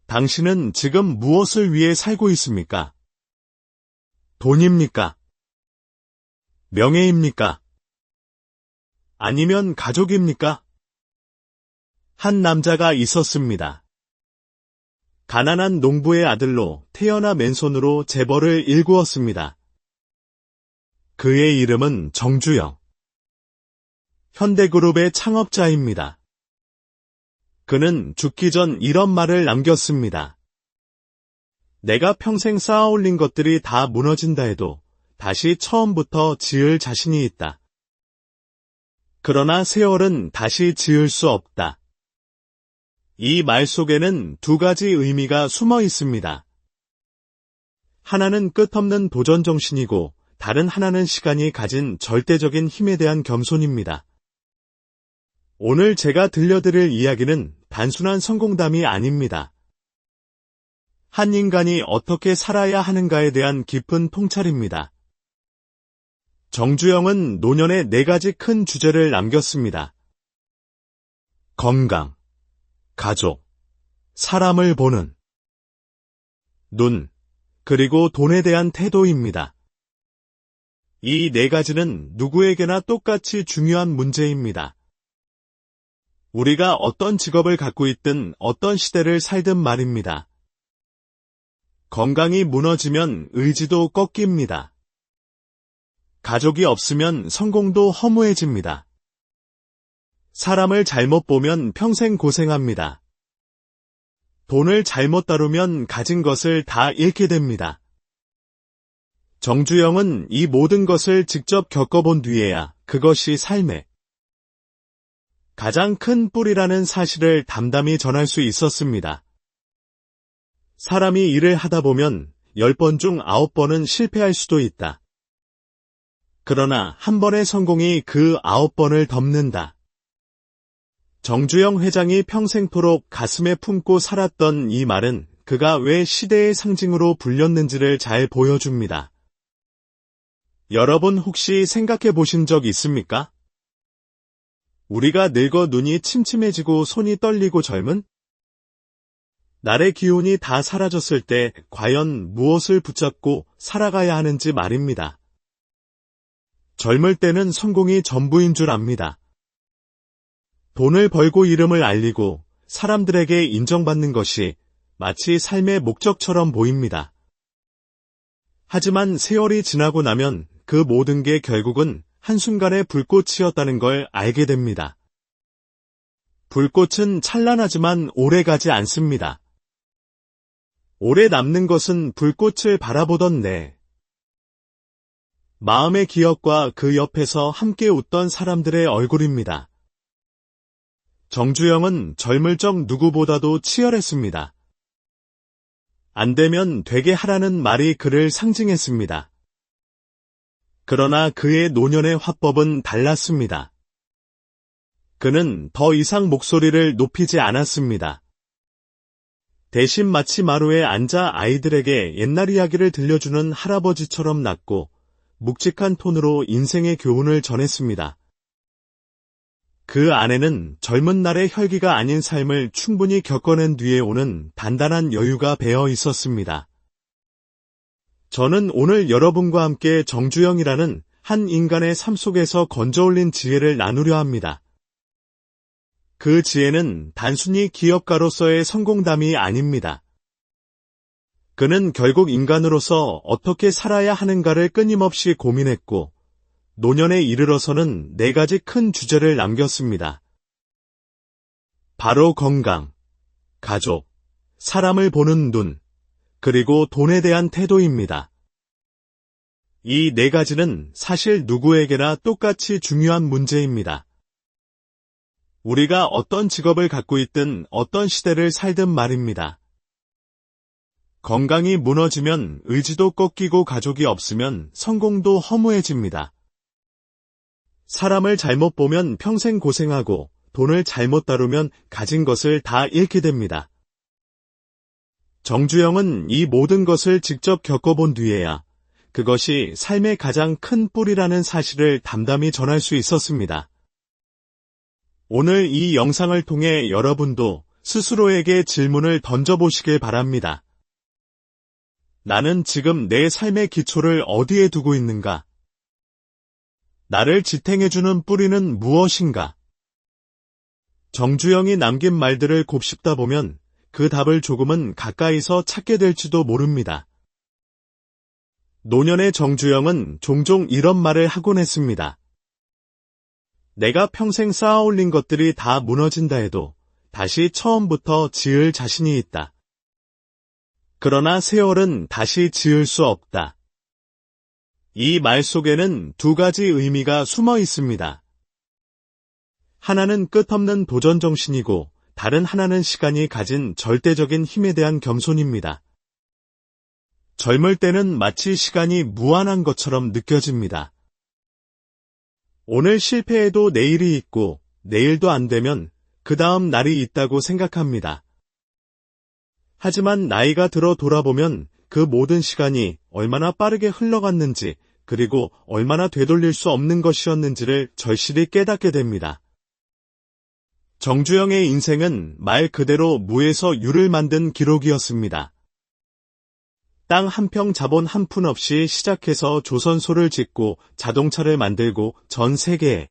당신은 지금 무엇을 위해 살고 있습니까? 돈입니까? 명예입니까? 아니면 가족입니까? 한 남자가 있었습니다. 가난한 농부의 아들로 태어나 맨손으로 재벌을 일구었습니다. 그의 이름은 정주영. 현대그룹의 창업자입니다. 그는 죽기 전 이런 말을 남겼습니다. 내가 평생 쌓아올린 것들이 다 무너진다 해도 다시 처음부터 지을 자신이 있다. 그러나 세월은 다시 지을 수 없다. 이 말 속에는 두 가지 의미가 숨어 있습니다. 하나는 끝없는 도전 정신이고 다른 하나는 시간이 가진 절대적인 힘에 대한 겸손입니다. 오늘 제가 들려드릴 이야기는 단순한 성공담이 아닙니다. 한 인간이 어떻게 살아야 하는가에 대한 깊은 통찰입니다. 정주영은 노년에 4가지 큰 주제를 남겼습니다. 건강, 가족, 사람을 보는 눈, 그리고 돈에 대한 태도입니다. 이 4가지는 누구에게나 똑같이 중요한 문제입니다. 우리가 어떤 직업을 갖고 있든 어떤 시대를 살든 말입니다. 건강이 무너지면 의지도 꺾입니다. 가족이 없으면 성공도 허무해집니다. 사람을 잘못 보면 평생 고생합니다. 돈을 잘못 다루면 가진 것을 다 잃게 됩니다. 정주영은 이 모든 것을 직접 겪어본 뒤에야 그것이 삶의 가장 큰 뿌리라는 사실을 담담히 전할 수 있었습니다. 사람이 일을 하다 보면 10번 중 9번은 실패할 수도 있다. 그러나 한 번의 성공이 그 9번을 덮는다. 정주영 회장이 평생토록 가슴에 품고 살았던 이 말은 그가 왜 시대의 상징으로 불렸는지를 잘 보여줍니다. 여러분 혹시 생각해 보신 적 있습니까? 우리가 늙어 눈이 침침해지고 손이 떨리고 젊은? 날의 기운이 다 사라졌을 때 과연 무엇을 붙잡고 살아가야 하는지 말입니다. 젊을 때는 성공이 전부인 줄 압니다. 돈을 벌고 이름을 알리고 사람들에게 인정받는 것이 마치 삶의 목적처럼 보입니다. 하지만 세월이 지나고 나면 그 모든 게 결국은 한순간의 불꽃이었다는 걸 알게 됩니다. 불꽃은 찬란하지만 오래가지 않습니다. 오래 남는 것은 불꽃을 바라보던 내 마음의 기억과 그 옆에서 함께 웃던 사람들의 얼굴입니다. 정주영은 젊을 적 누구보다도 치열했습니다. 안 되면 되게 하라는 말이 그를 상징했습니다. 그러나 그의 노년의 화법은 달랐습니다. 그는 더 이상 목소리를 높이지 않았습니다. 대신 마치 마루에 앉아 아이들에게 옛날 이야기를 들려주는 할아버지처럼 낮고 묵직한 톤으로 인생의 교훈을 전했습니다. 그 안에는 젊은 날의 혈기가 아닌 삶을 충분히 겪어낸 뒤에 오는 단단한 여유가 배어 있었습니다. 저는 오늘 여러분과 함께 정주영이라는 한 인간의 삶 속에서 건져올린 지혜를 나누려 합니다. 그 지혜는 단순히 기업가로서의 성공담이 아닙니다. 그는 결국 인간으로서 어떻게 살아야 하는가를 끊임없이 고민했고 노년에 이르러서는 4가지 큰 주제를 남겼습니다. 바로 건강, 가족, 사람을 보는 눈, 그리고 돈에 대한 태도입니다. 이 4가지는 사실 누구에게나 똑같이 중요한 문제입니다. 우리가 어떤 직업을 갖고 있든 어떤 시대를 살든 말입니다. 건강이 무너지면 의지도 꺾이고 가족이 없으면 성공도 허무해집니다. 사람을 잘못 보면 평생 고생하고 돈을 잘못 다루면 가진 것을 다 잃게 됩니다. 정주영은 이 모든 것을 직접 겪어본 뒤에야 그것이 삶의 가장 큰 뿌리라는 사실을 담담히 전할 수 있었습니다. 오늘 이 영상을 통해 여러분도 스스로에게 질문을 던져보시길 바랍니다. 나는 지금 내 삶의 기초를 어디에 두고 있는가? 나를 지탱해주는 뿌리는 무엇인가? 정주영이 남긴 말들을 곱씹다 보면 그 답을 조금은 가까이서 찾게 될지도 모릅니다. 노년의 정주영은 종종 이런 말을 하곤 했습니다. 내가 평생 쌓아올린 것들이 다 무너진다 해도 다시 처음부터 지을 자신이 있다. 그러나 세월은 다시 지을 수 없다. 이 말 속에는 두 가지 의미가 숨어 있습니다. 하나는 끝없는 도전 정신이고 다른 하나는 시간이 가진 절대적인 힘에 대한 겸손입니다. 젊을 때는 마치 시간이 무한한 것처럼 느껴집니다. 오늘 실패해도 내일이 있고 내일도 안 되면 그 다음 날이 있다고 생각합니다. 하지만 나이가 들어 돌아보면 그 모든 시간이 얼마나 빠르게 흘러갔는지 그리고 얼마나 되돌릴 수 없는 것이었는지를 절실히 깨닫게 됩니다. 정주영의 인생은 말 그대로 무에서 유를 만든 기록이었습니다. 땅 한 평 자본 한 푼 없이 시작해서 조선소를 짓고 자동차를 만들고 전 세계에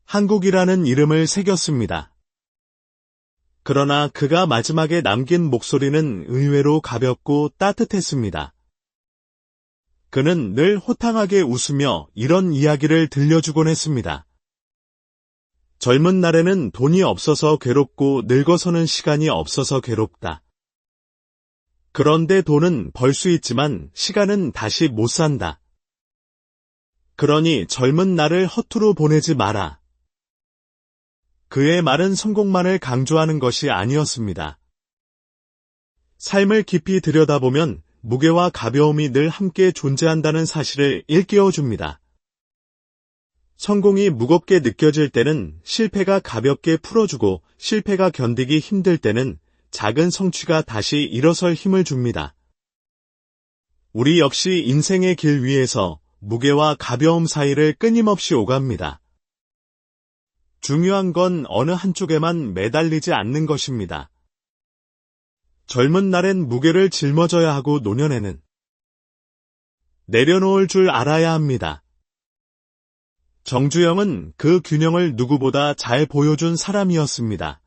한국이라는 이름을 새겼습니다. 그러나 그가 마지막에 남긴 목소리는 의외로 가볍고 따뜻했습니다. 그는 늘 호탕하게 웃으며 이런 이야기를 들려주곤 했습니다. 젊은 날에는 돈이 없어서 괴롭고 늙어서는 시간이 없어서 괴롭다. 그런데 돈은 벌 수 있지만 시간은 다시 못 산다. 그러니 젊은 날을 허투루 보내지 마라. 그의 말은 성공만을 강조하는 것이 아니었습니다. 삶을 깊이 들여다보면 무게와 가벼움이 늘 함께 존재한다는 사실을 일깨워줍니다. 성공이 무겁게 느껴질 때는 실패가 가볍게 풀어주고 실패가 견디기 힘들 때는 작은 성취가 다시 일어설 힘을 줍니다. 우리 역시 인생의 길 위에서 무게와 가벼움 사이를 끊임없이 오갑니다. 중요한 건 어느 한쪽에만 매달리지 않는 것입니다. 젊은 날엔 무게를 짊어져야 하고 노년에는 내려놓을 줄 알아야 합니다. 정주영은 그 균형을 누구보다 잘 보여준 사람이었습니다.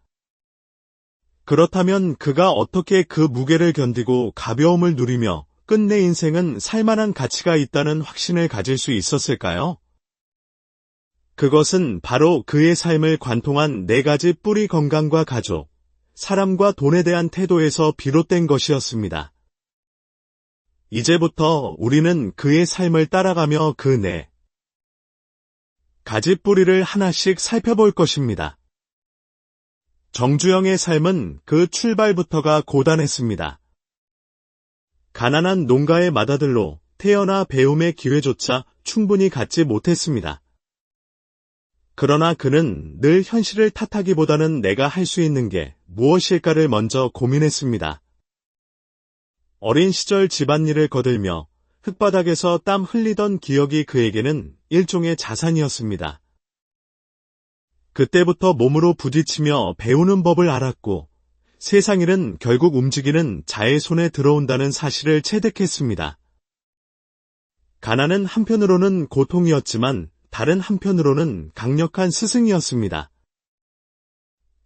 그렇다면 그가 어떻게 그 무게를 견디고 가벼움을 누리며 끝내 인생은 살만한 가치가 있다는 확신을 가질 수 있었을까요? 그것은 바로 그의 삶을 관통한 네 가지 뿌리 건강과 가족, 사람과 돈에 대한 태도에서 비롯된 것이었습니다. 이제부터 우리는 그의 삶을 따라가며 그 네 가지 뿌리를 하나씩 살펴볼 것입니다. 정주영의 삶은 그 출발부터가 고단했습니다. 가난한 농가의 맏아들로 태어나 배움의 기회조차 충분히 갖지 못했습니다. 그러나 그는 늘 현실을 탓하기보다는 내가 할 수 있는 게 무엇일까를 먼저 고민했습니다. 어린 시절 집안일을 거들며 흙바닥에서 땀 흘리던 기억이 그에게는 일종의 자산이었습니다. 그때부터 몸으로 부딪히며 배우는 법을 알았고 세상 일은 결국 움직이는 자의 손에 들어온다는 사실을 체득했습니다. 가난은 한편으로는 고통이었지만 다른 한편으로는 강력한 스승이었습니다.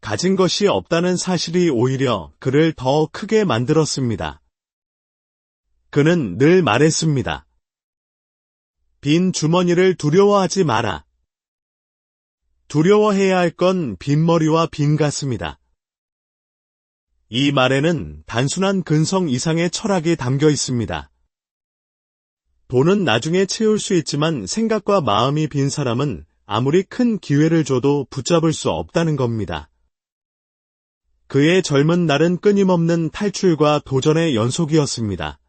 가진 것이 없다는 사실이 오히려 그를 더 크게 만들었습니다. 그는 늘 말했습니다. 빈 주머니를 두려워하지 마라. 두려워해야 할 건 빈머리와 빈 가슴이다. 이 말에는 단순한 근성 이상의 철학이 담겨 있습니다. 돈은 나중에 채울 수 있지만 생각과 마음이 빈 사람은 아무리 큰 기회를 줘도 붙잡을 수 없다는 겁니다. 그의 젊은 날은 끊임없는 탈출과 도전의 연속이었습니다.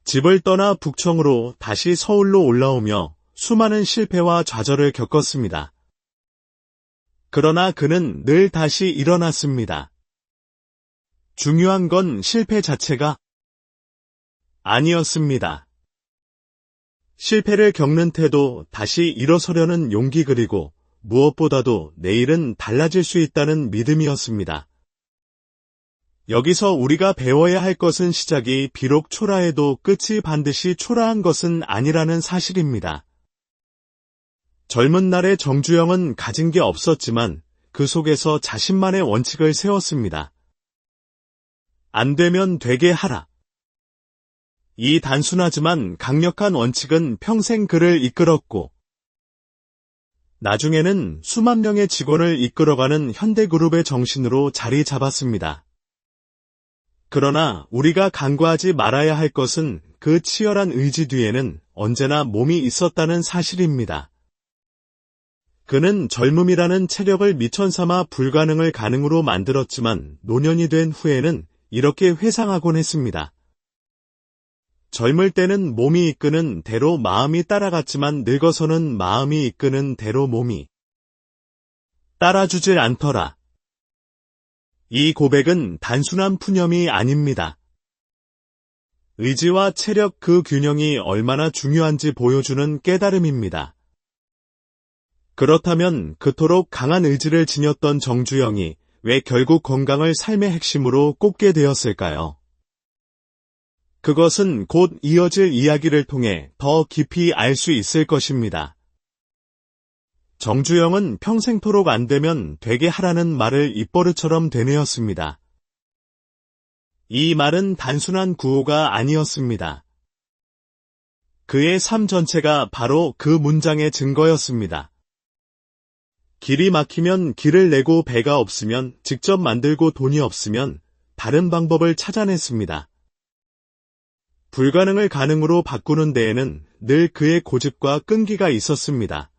집을 떠나 북청으로 다시 서울로 올라오며 수많은 실패와 좌절을 겪었습니다. 그러나 그는 늘 다시 일어났습니다. 중요한 건 실패 자체가 아니었습니다. 실패를 겪는 태도, 다시 일어서려는 용기 그리고 무엇보다도 내일은 달라질 수 있다는 믿음이었습니다. 여기서 우리가 배워야 할 것은 시작이 비록 초라해도 끝이 반드시 초라한 것은 아니라는 사실입니다. 젊은 날의 정주영은 가진 게 없었지만 그 속에서 자신만의 원칙을 세웠습니다. 안 되면 되게 하라. 이 단순하지만 강력한 원칙은 평생 그를 이끌었고 나중에는 수만 명의 직원을 이끌어가는 현대그룹의 정신으로 자리 잡았습니다. 그러나 우리가 간과하지 말아야 할 것은 그 치열한 의지 뒤에는 언제나 몸이 있었다는 사실입니다. 그는 젊음이라는 체력을 미천 삼아 불가능을 가능으로 만들었지만 노년이 된 후에는 이렇게 회상하곤 했습니다. 젊을 때는 몸이 이끄는 대로 마음이 따라갔지만 늙어서는 마음이 이끄는 대로 몸이 따라주질 않더라. 이 고백은 단순한 푸념이 아닙니다. 의지와 체력 그 균형이 얼마나 중요한지 보여주는 깨달음입니다. 그렇다면 그토록 강한 의지를 지녔던 정주영이 왜 결국 건강을 삶의 핵심으로 꼽게 되었을까요? 그것은 곧 이어질 이야기를 통해 더 깊이 알 수 있을 것입니다. 정주영은 평생토록 안 되면 되게 하라는 말을 입버릇처럼 되뇌었습니다. 이 말은 단순한 구호가 아니었습니다. 그의 삶 전체가 바로 그 문장의 증거였습니다. 길이 막히면 길을 내고 배가 없으면 직접 만들고 돈이 없으면 다른 방법을 찾아냈습니다. 불가능을 가능으로 바꾸는 데에는 늘 그의 고집과 끈기가 있었습니다.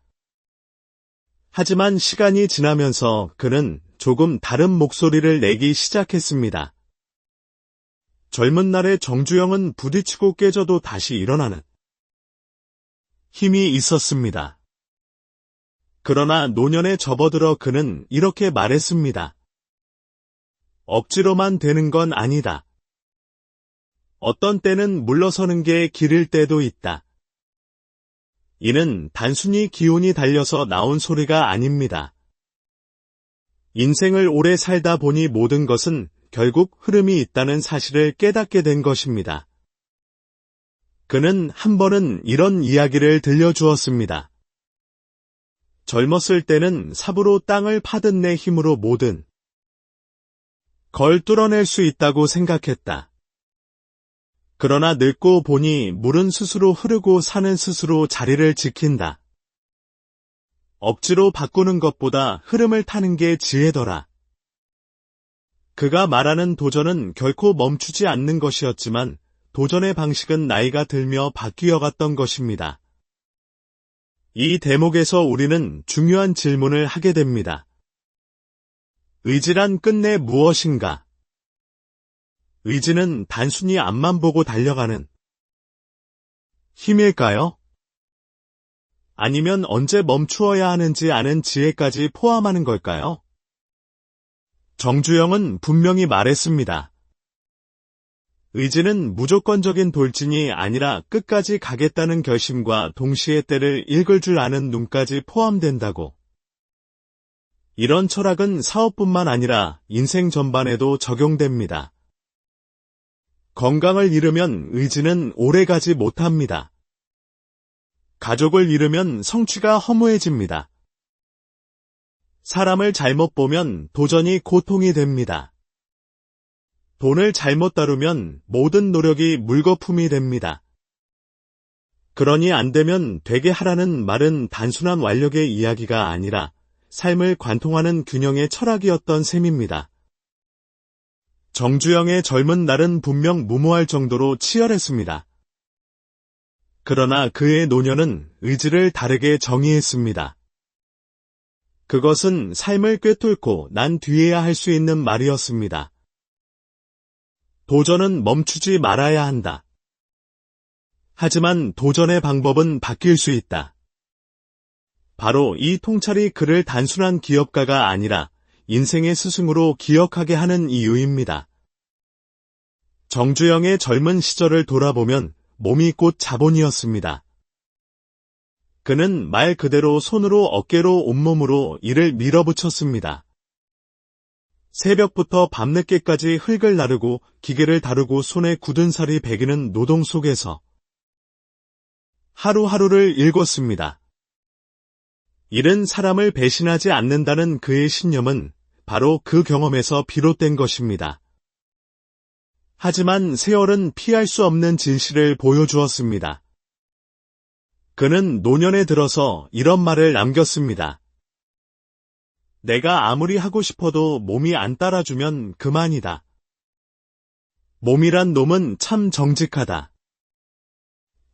하지만 시간이 지나면서 그는 조금 다른 목소리를 내기 시작했습니다. 젊은 날의 정주영은 부딪히고 깨져도 다시 일어나는 힘이 있었습니다. 그러나 노년에 접어들어 그는 이렇게 말했습니다. 억지로만 되는 건 아니다. 어떤 때는 물러서는 게 길일 때도 있다. 이는 단순히 기운이 달려서 나온 소리가 아닙니다. 인생을 오래 살다 보니 모든 것은 결국 흐름이 있다는 사실을 깨닫게 된 것입니다. 그는 한 번은 이런 이야기를 들려주었습니다. 젊었을 때는 삽으로 땅을 파든 내 힘으로 뭐든 걸 뚫어낼 수 있다고 생각했다. 그러나 늙고 보니 물은 스스로 흐르고 산은 스스로 자리를 지킨다. 억지로 바꾸는 것보다 흐름을 타는 게 지혜더라. 그가 말하는 도전은 결코 멈추지 않는 것이었지만 도전의 방식은 나이가 들며 바뀌어갔던 것입니다. 이 대목에서 우리는 중요한 질문을 하게 됩니다. 의지란 끝내 무엇인가? 의지는 단순히 앞만 보고 달려가는 힘일까요? 아니면 언제 멈추어야 하는지 아는 지혜까지 포함하는 걸까요? 정주영은 분명히 말했습니다. 의지는 무조건적인 돌진이 아니라 끝까지 가겠다는 결심과 동시에 때를 읽을 줄 아는 눈까지 포함된다고. 이런 철학은 사업뿐만 아니라 인생 전반에도 적용됩니다. 건강을 잃으면 의지는 오래가지 못합니다. 가족을 잃으면 성취가 허무해집니다. 사람을 잘못 보면 도전이 고통이 됩니다. 돈을 잘못 다루면 모든 노력이 물거품이 됩니다. 그러니 안 되면 되게 하라는 말은 단순한 완력의 이야기가 아니라 삶을 관통하는 균형의 철학이었던 셈입니다. 정주영의 젊은 날은 분명 무모할 정도로 치열했습니다. 그러나 그의 노년은 의지를 다르게 정의했습니다. 그것은 삶을 꿰뚫고 난 뒤에야 할 수 있는 말이었습니다. 도전은 멈추지 말아야 한다. 하지만 도전의 방법은 바뀔 수 있다. 바로 이 통찰이 그를 단순한 기업가가 아니라 인생의 스승으로 기억하게 하는 이유입니다. 정주영의 젊은 시절을 돌아보면 몸이 곧 자본이었습니다. 그는 말 그대로 손으로 어깨로 온몸으로 이를 밀어붙였습니다. 새벽부터 밤늦게까지 흙을 나르고 기계를 다루고 손에 굳은 살이 배기는 노동 속에서 하루하루를 일궜습니다. 일은 사람을 배신하지 않는다는 그의 신념은 바로 그 경험에서 비롯된 것입니다. 하지만 세월은 피할 수 없는 진실을 보여주었습니다. 그는 노년에 들어서 이런 말을 남겼습니다. 내가 아무리 하고 싶어도 몸이 안 따라주면 그만이다. 몸이란 놈은 참 정직하다.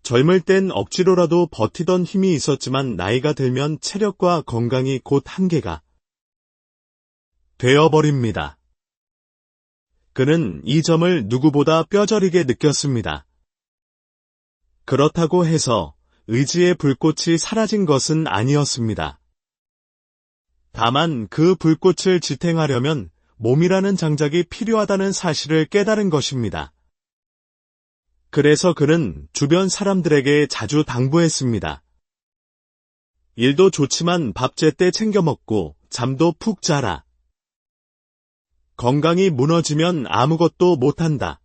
젊을 땐 억지로라도 버티던 힘이 있었지만 나이가 들면 체력과 건강이 곧 한계가 되어버립니다. 그는 이 점을 누구보다 뼈저리게 느꼈습니다. 그렇다고 해서 의지의 불꽃이 사라진 것은 아니었습니다. 다만 그 불꽃을 지탱하려면 몸이라는 장작이 필요하다는 사실을 깨달은 것입니다. 그래서 그는 주변 사람들에게 자주 당부했습니다. 일도 좋지만 밥 제때 챙겨 먹고 잠도 푹 자라. 건강이 무너지면 아무것도 못한다.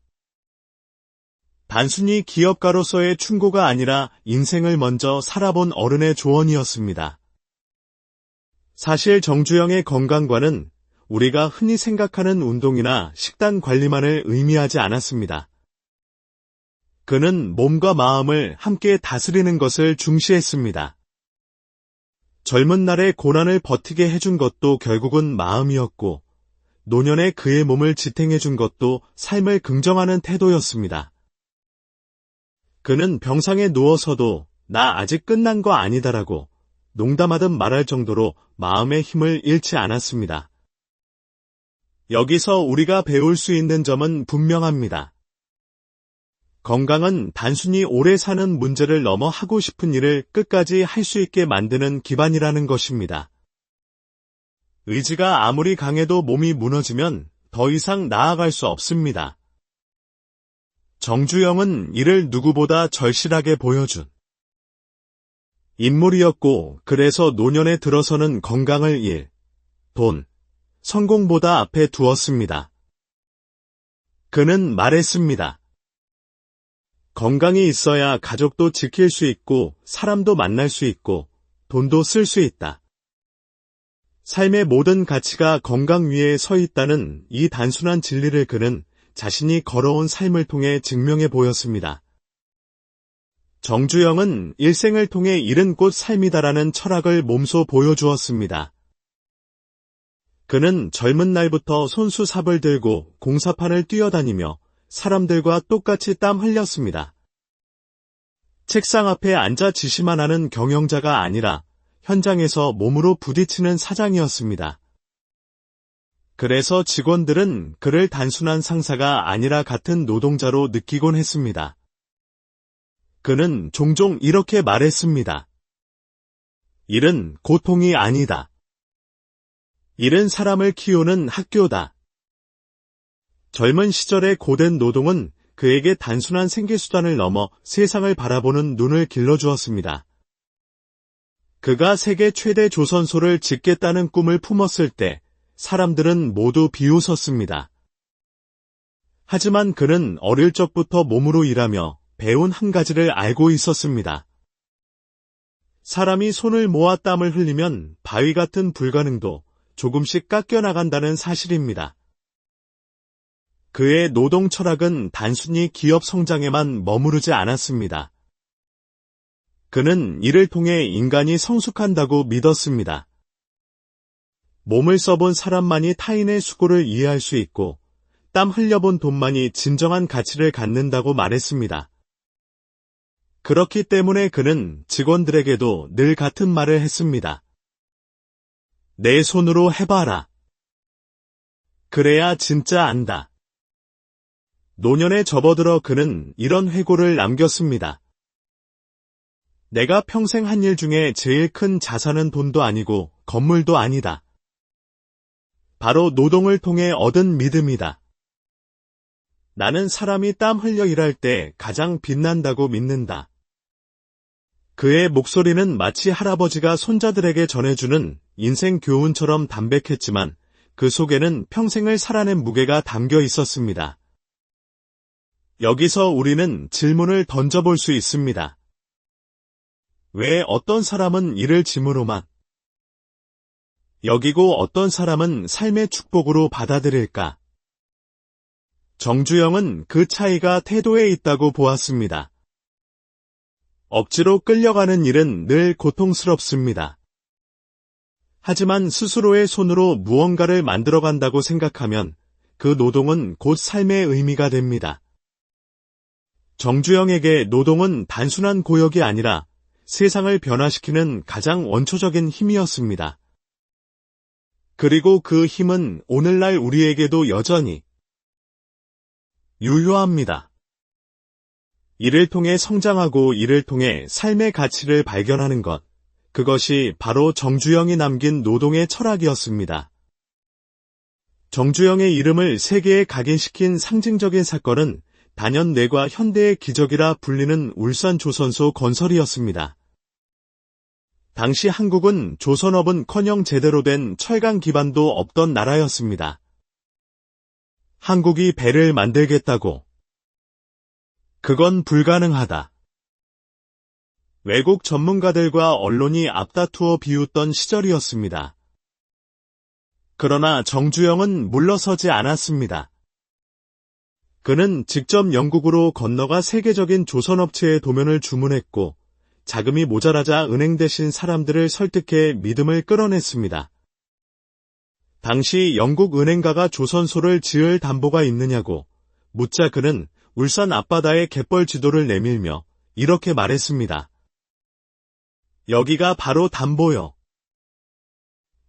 단순히 기업가로서의 충고가 아니라 인생을 먼저 살아본 어른의 조언이었습니다. 사실 정주영의 건강과는 우리가 흔히 생각하는 운동이나 식단 관리만을 의미하지 않았습니다. 그는 몸과 마음을 함께 다스리는 것을 중시했습니다. 젊은 날의 고난을 버티게 해준 것도 결국은 마음이었고, 노년에 그의 몸을 지탱해준 것도 삶을 긍정하는 태도였습니다. 그는 병상에 누워서도 나 아직 끝난 거 아니다라고 농담하듯 말할 정도로 마음의 힘을 잃지 않았습니다. 여기서 우리가 배울 수 있는 점은 분명합니다. 건강은 단순히 오래 사는 문제를 넘어 하고 싶은 일을 끝까지 할 수 있게 만드는 기반이라는 것입니다. 의지가 아무리 강해도 몸이 무너지면 더 이상 나아갈 수 없습니다. 정주영은 이를 누구보다 절실하게 보여준 인물이었고, 그래서 노년에 들어서는 건강을 일, 돈, 성공보다 앞에 두었습니다. 그는 말했습니다. 건강이 있어야 가족도 지킬 수 있고, 사람도 만날 수 있고, 돈도 쓸 수 있다. 삶의 모든 가치가 건강 위에 서 있다는 이 단순한 진리를 그는 자신이 걸어온 삶을 통해 증명해 보였습니다. 정주영은 일생을 통해 일은 곧 삶이다라는 철학을 몸소 보여주었습니다. 그는 젊은 날부터 손수삽을 들고 공사판을 뛰어다니며 사람들과 똑같이 땀 흘렸습니다. 책상 앞에 앉아 지시만 하는 경영자가 아니라 현장에서 몸으로 부딪히는 사장이었습니다. 그래서 직원들은 그를 단순한 상사가 아니라 같은 노동자로 느끼곤 했습니다. 그는 종종 이렇게 말했습니다. 일은 고통이 아니다. 일은 사람을 키우는 학교다. 젊은 시절의 고된 노동은 그에게 단순한 생계수단을 넘어 세상을 바라보는 눈을 길러주었습니다. 그가 세계 최대 조선소를 짓겠다는 꿈을 품었을 때 사람들은 모두 비웃었습니다. 하지만 그는 어릴 적부터 몸으로 일하며 배운 한 가지를 알고 있었습니다. 사람이 손을 모아 땀을 흘리면 바위 같은 불가능도 조금씩 깎여나간다는 사실입니다. 그의 노동 철학은 단순히 기업 성장에만 머무르지 않았습니다. 그는 이를 통해 인간이 성숙한다고 믿었습니다. 몸을 써본 사람만이 타인의 수고를 이해할 수 있고 땀 흘려본 돈만이 진정한 가치를 갖는다고 말했습니다. 그렇기 때문에 그는 직원들에게도 늘 같은 말을 했습니다. 내 손으로 해봐라. 그래야 진짜 안다. 노년에 접어들어 그는 이런 회고를 남겼습니다. 내가 평생 한 일 중에 제일 큰 자산은 돈도 아니고 건물도 아니다. 바로 노동을 통해 얻은 믿음이다. 나는 사람이 땀 흘려 일할 때 가장 빛난다고 믿는다. 그의 목소리는 마치 할아버지가 손자들에게 전해주는 인생 교훈처럼 담백했지만 그 속에는 평생을 살아낸 무게가 담겨 있었습니다. 여기서 우리는 질문을 던져볼 수 있습니다. 왜 어떤 사람은 이를 짐으로만 여기고 어떤 사람은 삶의 축복으로 받아들일까? 정주영은 그 차이가 태도에 있다고 보았습니다. 억지로 끌려가는 일은 늘 고통스럽습니다. 하지만 스스로의 손으로 무언가를 만들어간다고 생각하면 그 노동은 곧 삶의 의미가 됩니다. 정주영에게 노동은 단순한 고역이 아니라 세상을 변화시키는 가장 원초적인 힘이었습니다. 그리고 그 힘은 오늘날 우리에게도 여전히 유효합니다. 이를 통해 성장하고 이를 통해 삶의 가치를 발견하는 것, 그것이 바로 정주영이 남긴 노동의 철학이었습니다. 정주영의 이름을 세계에 각인시킨 상징적인 사건은 단연뇌과 현대의 기적이라 불리는 울산 조선소 건설이었습니다. 당시 한국은 조선업은커녕 제대로 된 철강 기반도 없던 나라였습니다. 한국이 배를 만들겠다고. 그건 불가능하다. 외국 전문가들과 언론이 앞다투어 비웃던 시절이었습니다. 그러나 정주영은 물러서지 않았습니다. 그는 직접 영국으로 건너가 세계적인 조선업체의 도면을 주문했고 자금이 모자라자 은행 대신 사람들을 설득해 믿음을 끌어냈습니다. 당시 영국 은행가가 조선소를 지을 담보가 있느냐고 묻자 그는 울산 앞바다의 갯벌 지도를 내밀며 이렇게 말했습니다. 여기가 바로 담보요.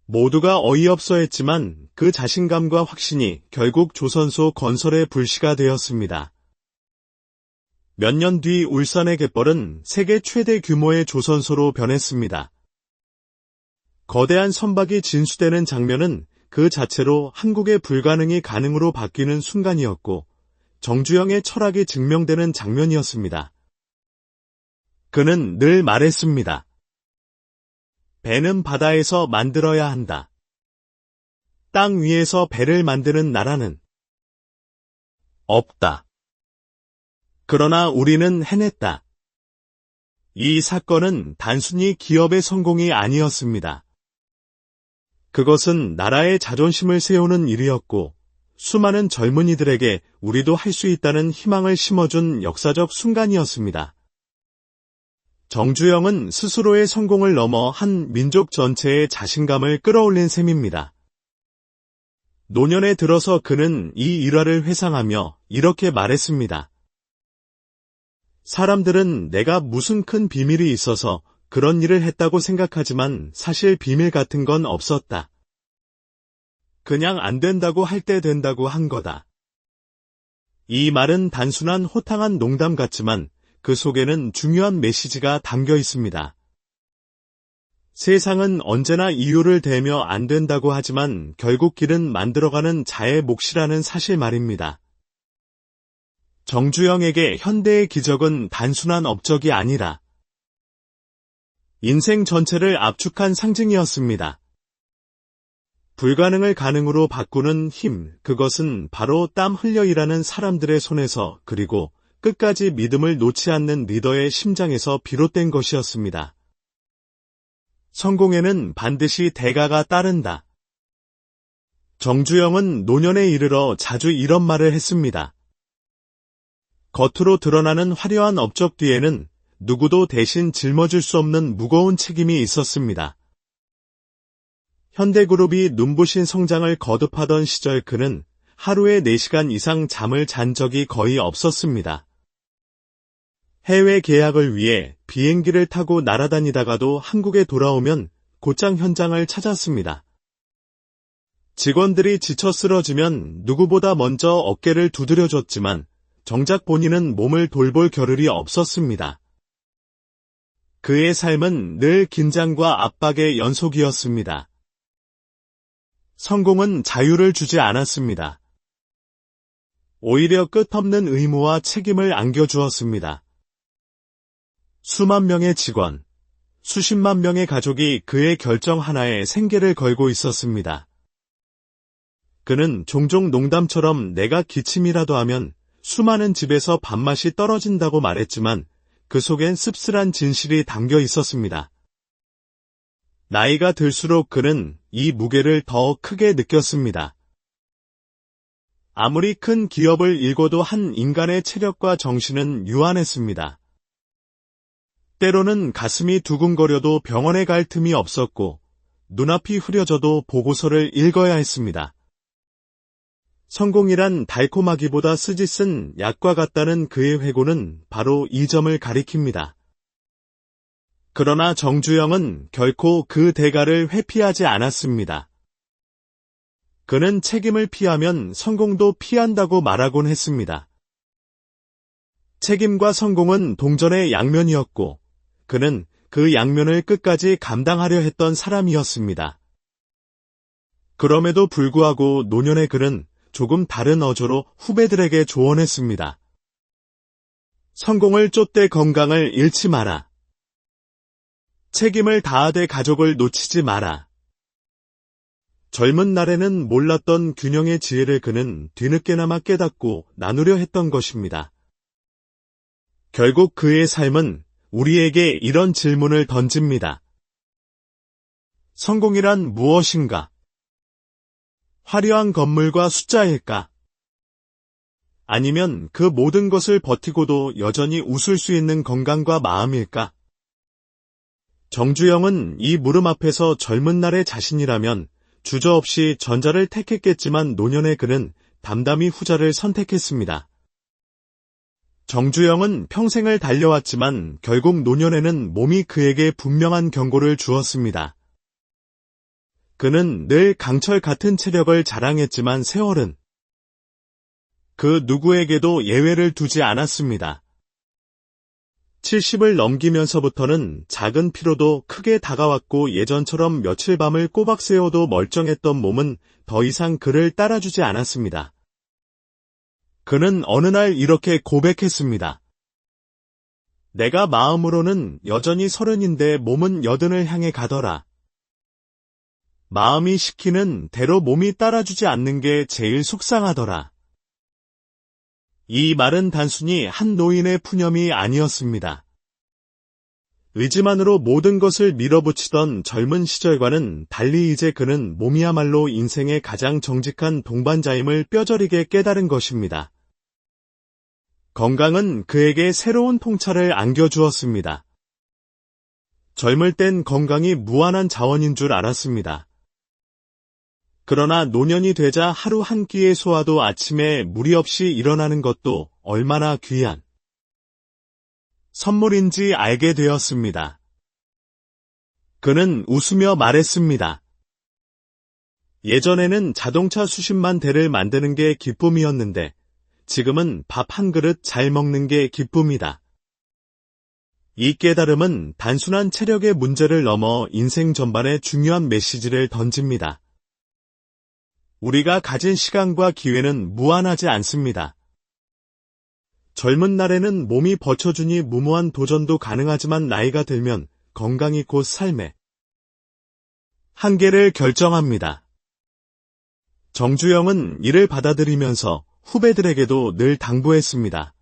모두가 어이없어 했지만 그 자신감과 확신이 결국 조선소 건설의 불씨가 되었습니다. 몇 년 뒤 울산의 갯벌은 세계 최대 규모의 조선소로 변했습니다. 거대한 선박이 진수되는 장면은 그 자체로 한국의 불가능이 가능으로 바뀌는 순간이었고 정주영의 철학이 증명되는 장면이었습니다. 그는 늘 말했습니다. 배는 바다에서 만들어야 한다. 땅 위에서 배를 만드는 나라는 없다. 그러나 우리는 해냈다. 이 사건은 단순히 기업의 성공이 아니었습니다. 그것은 나라의 자존심을 세우는 일이었고 수많은 젊은이들에게 우리도 할 수 있다는 희망을 심어준 역사적 순간이었습니다. 정주영은 스스로의 성공을 넘어 한 민족 전체의 자신감을 끌어올린 셈입니다. 노년에 들어서 그는 이 일화를 회상하며 이렇게 말했습니다. 사람들은 내가 무슨 큰 비밀이 있어서 그런 일을 했다고 생각하지만 사실 비밀 같은 건 없었다. 그냥 안 된다고 할 때 된다고 한 거다. 이 말은 단순한 호탕한 농담 같지만 그 속에는 중요한 메시지가 담겨 있습니다. 세상은 언제나 이유를 대며 안 된다고 하지만 결국 길은 만들어가는 자의 몫이라는 사실 말입니다. 정주영에게 현대의 기적은 단순한 업적이 아니라 인생 전체를 압축한 상징이었습니다. 불가능을 가능으로 바꾸는 힘, 그것은 바로 땀 흘려 일하는 사람들의 손에서 그리고 끝까지 믿음을 놓지 않는 리더의 심장에서 비롯된 것이었습니다. 성공에는 반드시 대가가 따른다. 정주영은 노년에 이르러 자주 이런 말을 했습니다. 겉으로 드러나는 화려한 업적 뒤에는 누구도 대신 짊어질 수 없는 무거운 책임이 있었습니다. 현대그룹이 눈부신 성장을 거듭하던 시절 그는 하루에 4시간 이상 잠을 잔 적이 거의 없었습니다. 해외 계약을 위해 비행기를 타고 날아다니다가도 한국에 돌아오면 곧장 현장을 찾았습니다. 직원들이 지쳐 쓰러지면 누구보다 먼저 어깨를 두드려줬지만 정작 본인은 몸을 돌볼 겨를이 없었습니다. 그의 삶은 늘 긴장과 압박의 연속이었습니다. 성공은 자유를 주지 않았습니다. 오히려 끝없는 의무와 책임을 안겨주었습니다. 수만 명의 직원, 수십만 명의 가족이 그의 결정 하나에 생계를 걸고 있었습니다. 그는 종종 농담처럼 내가 기침이라도 하면 수많은 집에서 밥맛이 떨어진다고 말했지만 그 속엔 씁쓸한 진실이 담겨 있었습니다. 나이가 들수록 그는 이 무게를 더 크게 느꼈습니다. 아무리 큰 기업을 일궈도 한 인간의 체력과 정신은 유한했습니다. 때로는 가슴이 두근거려도 병원에 갈 틈이 없었고 눈앞이 흐려져도 보고서를 읽어야 했습니다. 성공이란 달콤하기보다 쓰짓은 약과 같다는 그의 회고는 바로 이 점을 가리킵니다. 그러나 정주영은 결코 그 대가를 회피하지 않았습니다. 그는 책임을 피하면 성공도 피한다고 말하곤 했습니다. 책임과 성공은 동전의 양면이었고 그는 그 양면을 끝까지 감당하려 했던 사람이었습니다. 그럼에도 불구하고 노년의 그는 조금 다른 어조로 후배들에게 조언했습니다. 성공을 쫓되 건강을 잃지 마라. 책임을 다하되 가족을 놓치지 마라. 젊은 날에는 몰랐던 균형의 지혜를 그는 뒤늦게나마 깨닫고 나누려 했던 것입니다. 결국 그의 삶은 우리에게 이런 질문을 던집니다. 성공이란 무엇인가? 화려한 건물과 숫자일까? 아니면 그 모든 것을 버티고도 여전히 웃을 수 있는 건강과 마음일까? 정주영은 이 물음 앞에서 젊은 날의 자신이라면 주저없이 전자를 택했겠지만 노년의 그는 담담히 후자를 선택했습니다. 정주영은 평생을 달려왔지만 결국 노년에는 몸이 그에게 분명한 경고를 주었습니다. 그는 늘 강철 같은 체력을 자랑했지만 세월은 그 누구에게도 예외를 두지 않았습니다. 70을 넘기면서부터는 작은 피로도 크게 다가왔고 예전처럼 며칠 밤을 꼬박 새워도 멀쩡했던 몸은 더 이상 그를 따라주지 않았습니다. 그는 어느 날 이렇게 고백했습니다. 내가 마음으로는 여전히 30인데 몸은 80을 향해 가더라. 마음이 시키는 대로 몸이 따라주지 않는 게 제일 속상하더라. 이 말은 단순히 한 노인의 푸념이 아니었습니다. 의지만으로 모든 것을 밀어붙이던 젊은 시절과는 달리 이제 그는 몸이야말로 인생의 가장 정직한 동반자임을 뼈저리게 깨달은 것입니다. 건강은 그에게 새로운 통찰을 안겨주었습니다. 젊을 땐 건강이 무한한 자원인 줄 알았습니다. 그러나 노년이 되자 하루 한 끼의 소화도 아침에 무리 없이 일어나는 것도 얼마나 귀한 선물인지 알게 되었습니다. 그는 웃으며 말했습니다. 예전에는 자동차 수십만 대를 만드는 게 기쁨이었는데 지금은 밥 한 그릇 잘 먹는 게 기쁨이다. 이 깨달음은 단순한 체력의 문제를 넘어 인생 전반에 중요한 메시지를 던집니다. 우리가 가진 시간과 기회는 무한하지 않습니다. 젊은 날에는 몸이 버텨주니 무모한 도전도 가능하지만 나이가 들면 건강이 곧 삶의 한계를 결정합니다. 정주영은 이를 받아들이면서 후배들에게도 늘 당부했습니다.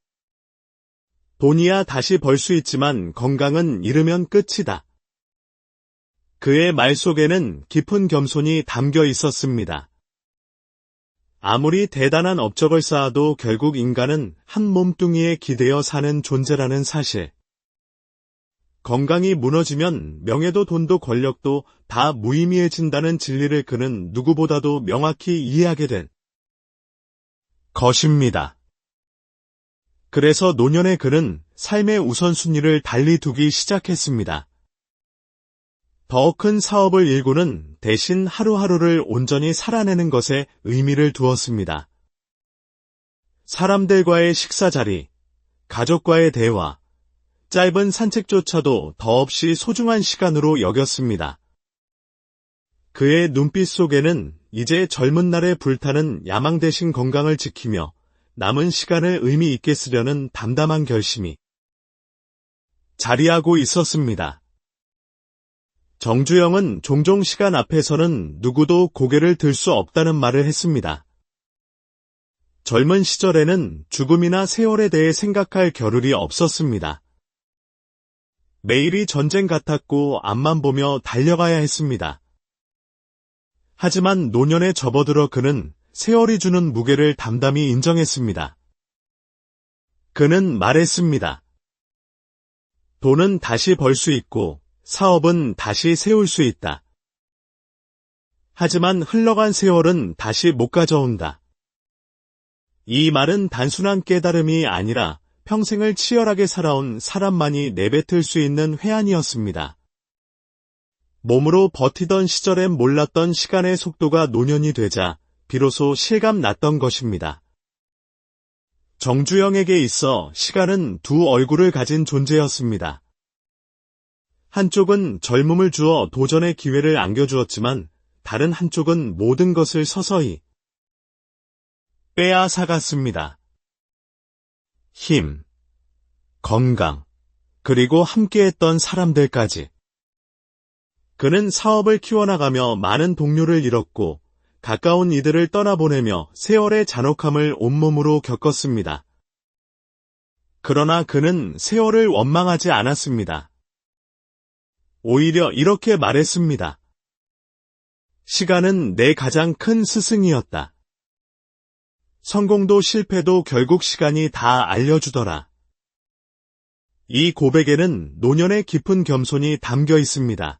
돈이야 다시 벌 수 있지만 건강은 잃으면 끝이다. 그의 말 속에는 깊은 겸손이 담겨 있었습니다. 아무리 대단한 업적을 쌓아도 결국 인간은 한 몸뚱이에 기대어 사는 존재라는 사실. 건강이 무너지면 명예도 돈도 권력도 다 무의미해진다는 진리를 그는 누구보다도 명확히 이해하게 된 것입니다. 그래서 노년의 그는 삶의 우선순위를 달리 두기 시작했습니다. 더 큰 사업을 일구는 대신 하루하루를 온전히 살아내는 것에 의미를 두었습니다. 사람들과의 식사 자리, 가족과의 대화, 짧은 산책조차도 더없이 소중한 시간으로 여겼습니다. 그의 눈빛 속에는 이제 젊은 날에 불타는 야망 대신 건강을 지키며 남은 시간을 의미 있게 쓰려는 담담한 결심이 자리하고 있었습니다. 정주영은 종종 시간 앞에서는 누구도 고개를 들 수 없다는 말을 했습니다. 젊은 시절에는 죽음이나 세월에 대해 생각할 겨를이 없었습니다. 매일이 전쟁 같았고 앞만 보며 달려가야 했습니다. 하지만 노년에 접어들어 그는 세월이 주는 무게를 담담히 인정했습니다. 그는 말했습니다. 돈은 다시 벌 수 있고 사업은 다시 세울 수 있다. 하지만 흘러간 세월은 다시 못 가져온다. 이 말은 단순한 깨달음이 아니라 평생을 치열하게 살아온 사람만이 내뱉을 수 있는 회한이었습니다. 몸으로 버티던 시절엔 몰랐던 시간의 속도가 노년이 되자 비로소 실감 났던 것입니다. 정주영에게 있어 시간은 두 얼굴을 가진 존재였습니다. 한쪽은 젊음을 주어 도전의 기회를 안겨주었지만 다른 한쪽은 모든 것을 서서히 빼앗아갔습니다. 힘, 건강, 그리고 함께했던 사람들까지. 그는 사업을 키워나가며 많은 동료를 잃었고 가까운 이들을 떠나보내며 세월의 잔혹함을 온몸으로 겪었습니다. 그러나 그는 세월을 원망하지 않았습니다. 오히려 이렇게 말했습니다. 시간은 내 가장 큰 스승이었다. 성공도 실패도 결국 시간이 다 알려주더라. 이 고백에는 노년의 깊은 겸손이 담겨 있습니다.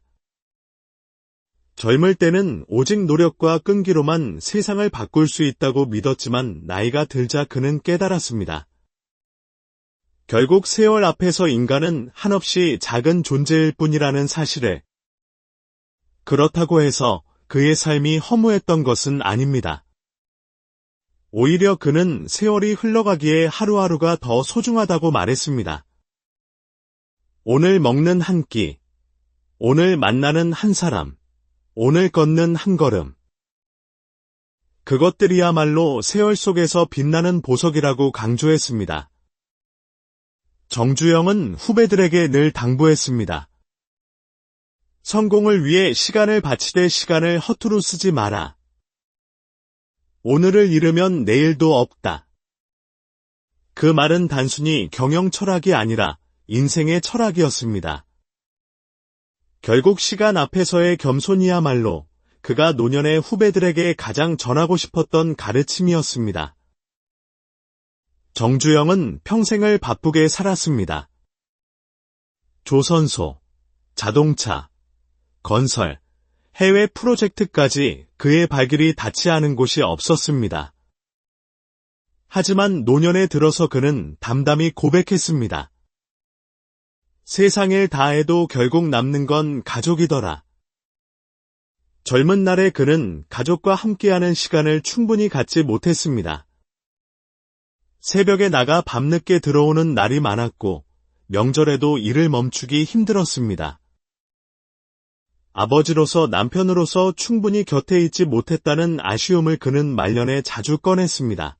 젊을 때는 오직 노력과 끈기로만 세상을 바꿀 수 있다고 믿었지만 나이가 들자 그는 깨달았습니다. 결국 세월 앞에서 인간은 한없이 작은 존재일 뿐이라는 사실을. 그렇다고 해서 그의 삶이 허무했던 것은 아닙니다. 오히려 그는 세월이 흘러가기에 하루하루가 더 소중하다고 말했습니다. 오늘 먹는 한 끼, 오늘 만나는 한 사람, 오늘 걷는 한 걸음. 그것들이야말로 세월 속에서 빛나는 보석이라고 강조했습니다. 정주영은 후배들에게 늘 당부했습니다. 성공을 위해 시간을 바치되 시간을 허투루 쓰지 마라. 오늘을 잃으면 내일도 없다. 그 말은 단순히 경영 철학이 아니라 인생의 철학이었습니다. 결국 시간 앞에서의 겸손이야말로 그가 노년의 후배들에게 가장 전하고 싶었던 가르침이었습니다. 정주영은 평생을 바쁘게 살았습니다. 조선소, 자동차, 건설, 해외 프로젝트까지 그의 발길이 닿지 않은 곳이 없었습니다. 하지만 노년에 들어서 그는 담담히 고백했습니다. 세상을 다해도 결국 남는 건 가족이더라. 젊은 날에 그는 가족과 함께하는 시간을 충분히 갖지 못했습니다. 새벽에 나가 밤늦게 들어오는 날이 많았고 명절에도 일을 멈추기 힘들었습니다. 아버지로서 남편으로서 충분히 곁에 있지 못했다는 아쉬움을 그는 말년에 자주 꺼냈습니다.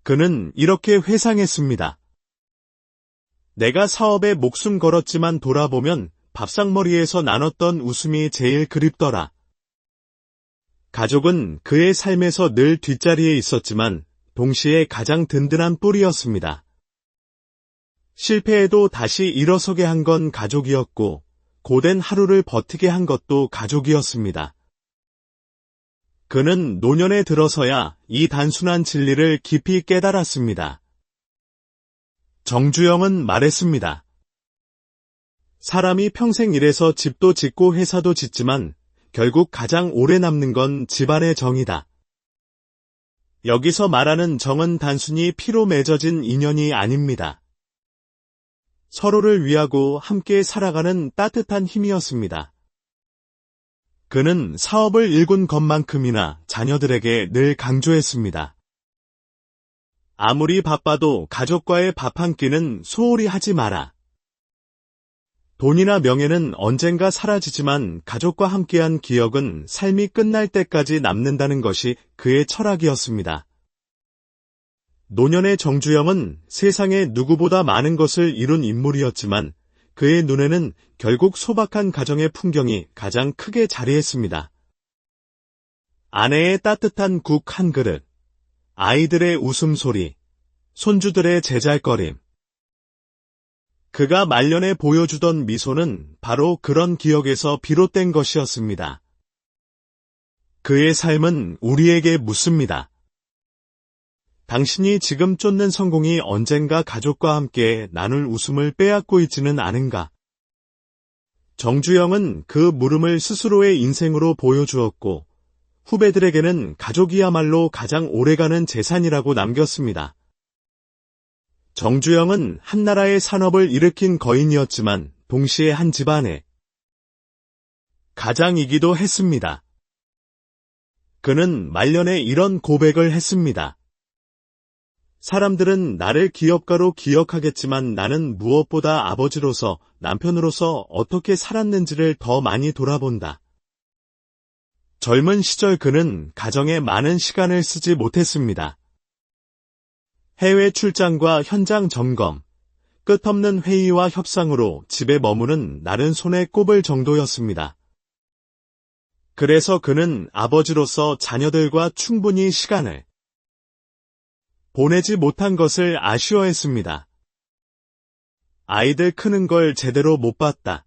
그는 이렇게 회상했습니다. 내가 사업에 목숨 걸었지만 돌아보면 밥상머리에서 나눴던 웃음이 제일 그립더라. 가족은 그의 삶에서 늘 뒷자리에 있었지만 동시에 가장 든든한 뿌리였습니다. 실패해도 다시 일어서게 한 건 가족이었고 고된 하루를 버티게 한 것도 가족이었습니다. 그는 노년에 들어서야 이 단순한 진리를 깊이 깨달았습니다. 정주영은 말했습니다. 사람이 평생 일해서 집도 짓고 회사도 짓지만 결국 가장 오래 남는 건 집안의 정이다. 여기서 말하는 정은 단순히 피로 맺어진 인연이 아닙니다. 서로를 위하고 함께 살아가는 따뜻한 힘이었습니다. 그는 사업을 일군 것만큼이나 자녀들에게 늘 강조했습니다. 아무리 바빠도 가족과의 밥 한 끼는 소홀히 하지 마라. 돈이나 명예는 언젠가 사라지지만 가족과 함께한 기억은 삶이 끝날 때까지 남는다는 것이 그의 철학이었습니다. 노년의 정주영은 세상에 누구보다 많은 것을 이룬 인물이었지만 그의 눈에는 결국 소박한 가정의 풍경이 가장 크게 자리했습니다. 아내의 따뜻한 국 한 그릇, 아이들의 웃음소리, 손주들의 제잘거림. 그가 말년에 보여주던 미소는 바로 그런 기억에서 비롯된 것이었습니다. 그의 삶은 우리에게 묻습니다. 당신이 지금 쫓는 성공이 언젠가 가족과 함께 나눌 웃음을 빼앗고 있지는 않은가? 정주영은 그 물음을 스스로의 인생으로 보여주었고 후배들에게는 가족이야말로 가장 오래가는 재산이라고 남겼습니다. 정주영은 한 나라의 산업을 일으킨 거인이었지만 동시에 한 집안의 가장이기도 했습니다. 그는 말년에 이런 고백을 했습니다. 사람들은 나를 기업가로 기억하겠지만 나는 무엇보다 아버지로서, 남편으로서 어떻게 살았는지를 더 많이 돌아본다. 젊은 시절 그는 가정에 많은 시간을 쓰지 못했습니다. 해외 출장과 현장 점검, 끝없는 회의와 협상으로 집에 머무는 날은 손에 꼽을 정도였습니다. 그래서 그는 아버지로서 자녀들과 충분히 시간을 보내지 못한 것을 아쉬워했습니다. 아이들 크는 걸 제대로 못 봤다.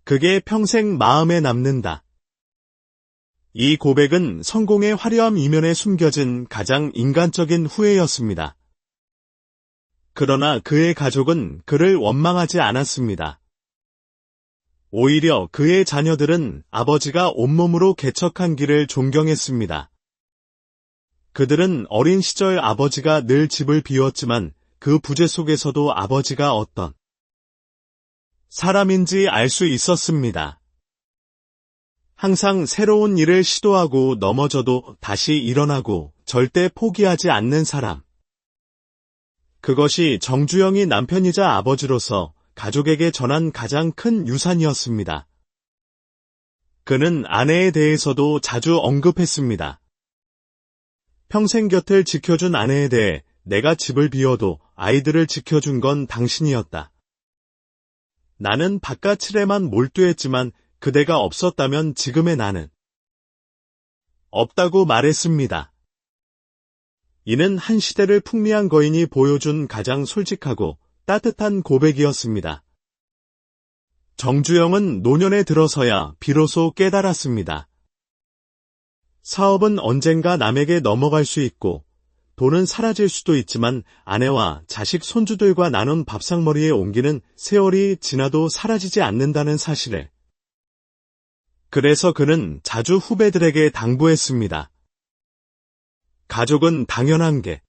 그게 평생 마음에 남는다. 이 고백은 성공의 화려함 이면에 숨겨진 가장 인간적인 후회였습니다. 그러나 그의 가족은 그를 원망하지 않았습니다. 오히려 그의 자녀들은 아버지가 온몸으로 개척한 길을 존경했습니다. 그들은 어린 시절 아버지가 늘 집을 비웠지만 그 부재 속에서도 아버지가 어떤 사람인지 알 수 있었습니다. 항상 새로운 일을 시도하고 넘어져도 다시 일어나고 절대 포기하지 않는 사람. 그것이 정주영이 남편이자 아버지로서 가족에게 전한 가장 큰 유산이었습니다. 그는 아내에 대해서도 자주 언급했습니다. 평생 곁을 지켜준 아내에 대해 내가 집을 비워도 아이들을 지켜준 건 당신이었다. 나는 바깥 칠에만 몰두했지만 그대가 없었다면 지금의 나는 없다고 말했습니다. 이는 한 시대를 풍미한 거인이 보여준 가장 솔직하고 따뜻한 고백이었습니다. 정주영은 노년에 들어서야 비로소 깨달았습니다. 사업은 언젠가 남에게 넘어갈 수 있고 돈은 사라질 수도 있지만 아내와 자식 손주들과 나눈 밥상머리에 옮기는 세월이 지나도 사라지지 않는다는 사실을. 그래서 그는 자주 후배들에게 당부했습니다. 가족은 당연한 게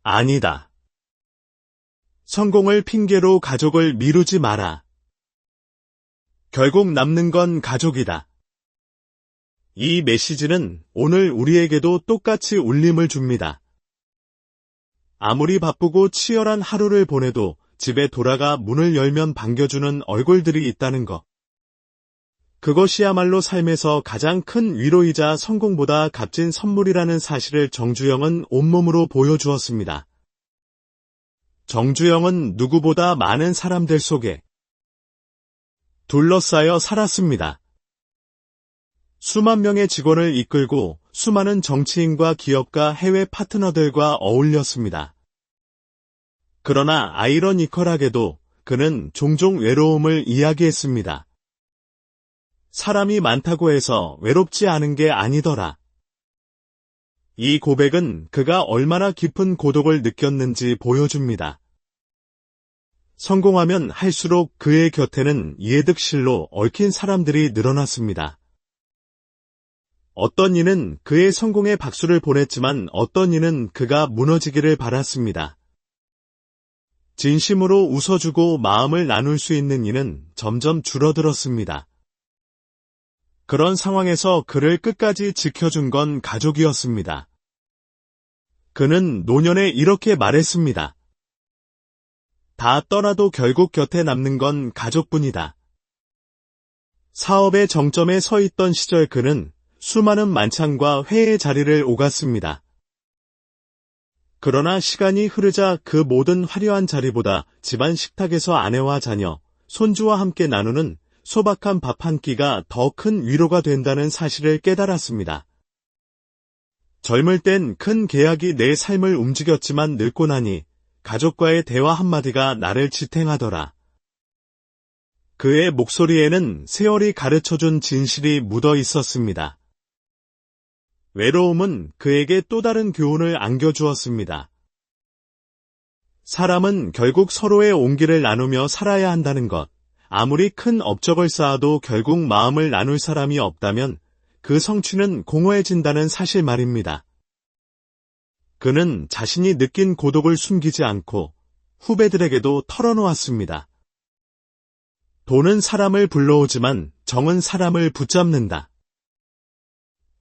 아니다. 성공을 핑계로 가족을 미루지 마라. 결국 남는 건 가족이다. 이 메시지는 오늘 우리에게도 똑같이 울림을 줍니다. 아무리 바쁘고 치열한 하루를 보내도 집에 돌아가 문을 열면 반겨주는 얼굴들이 있다는 것. 그것이야말로 삶에서 가장 큰 위로이자 성공보다 값진 선물이라는 사실을 정주영은 온몸으로 보여주었습니다. 정주영은 누구보다 많은 사람들 속에 둘러싸여 살았습니다. 수만 명의 직원을 이끌고 수많은 정치인과 기업가 해외 파트너들과 어울렸습니다. 그러나 아이러니컬하게도 그는 종종 외로움을 이야기했습니다. 사람이 많다고 해서 외롭지 않은 게 아니더라. 이 고백은 그가 얼마나 깊은 고독을 느꼈는지 보여줍니다. 성공하면 할수록 그의 곁에는 이해득실로 얽힌 사람들이 늘어났습니다. 어떤 이는 그의 성공에 박수를 보냈지만 어떤 이는 그가 무너지기를 바랐습니다. 진심으로 웃어주고 마음을 나눌 수 있는 이는 점점 줄어들었습니다. 그런 상황에서 그를 끝까지 지켜준 건 가족이었습니다. 그는 노년에 이렇게 말했습니다. 다 떠나도 결국 곁에 남는 건 가족뿐이다. 사업의 정점에 서 있던 시절 그는 수많은 만찬과 회의 자리를 오갔습니다. 그러나 시간이 흐르자 그 모든 화려한 자리보다 집안 식탁에서 아내와 자녀, 손주와 함께 나누는 소박한 밥 한 끼가 더 큰 위로가 된다는 사실을 깨달았습니다. 젊을 땐 큰 계약이 내 삶을 움직였지만 늙고 나니 가족과의 대화 한마디가 나를 지탱하더라. 그의 목소리에는 세월이 가르쳐준 진실이 묻어 있었습니다. 외로움은 그에게 또 다른 교훈을 안겨주었습니다. 사람은 결국 서로의 온기를 나누며 살아야 한다는 것. 아무리 큰 업적을 쌓아도 결국 마음을 나눌 사람이 없다면 그 성취는 공허해진다는 사실 말입니다. 그는 자신이 느낀 고독을 숨기지 않고 후배들에게도 털어놓았습니다. 돈은 사람을 불러오지만 정은 사람을 붙잡는다.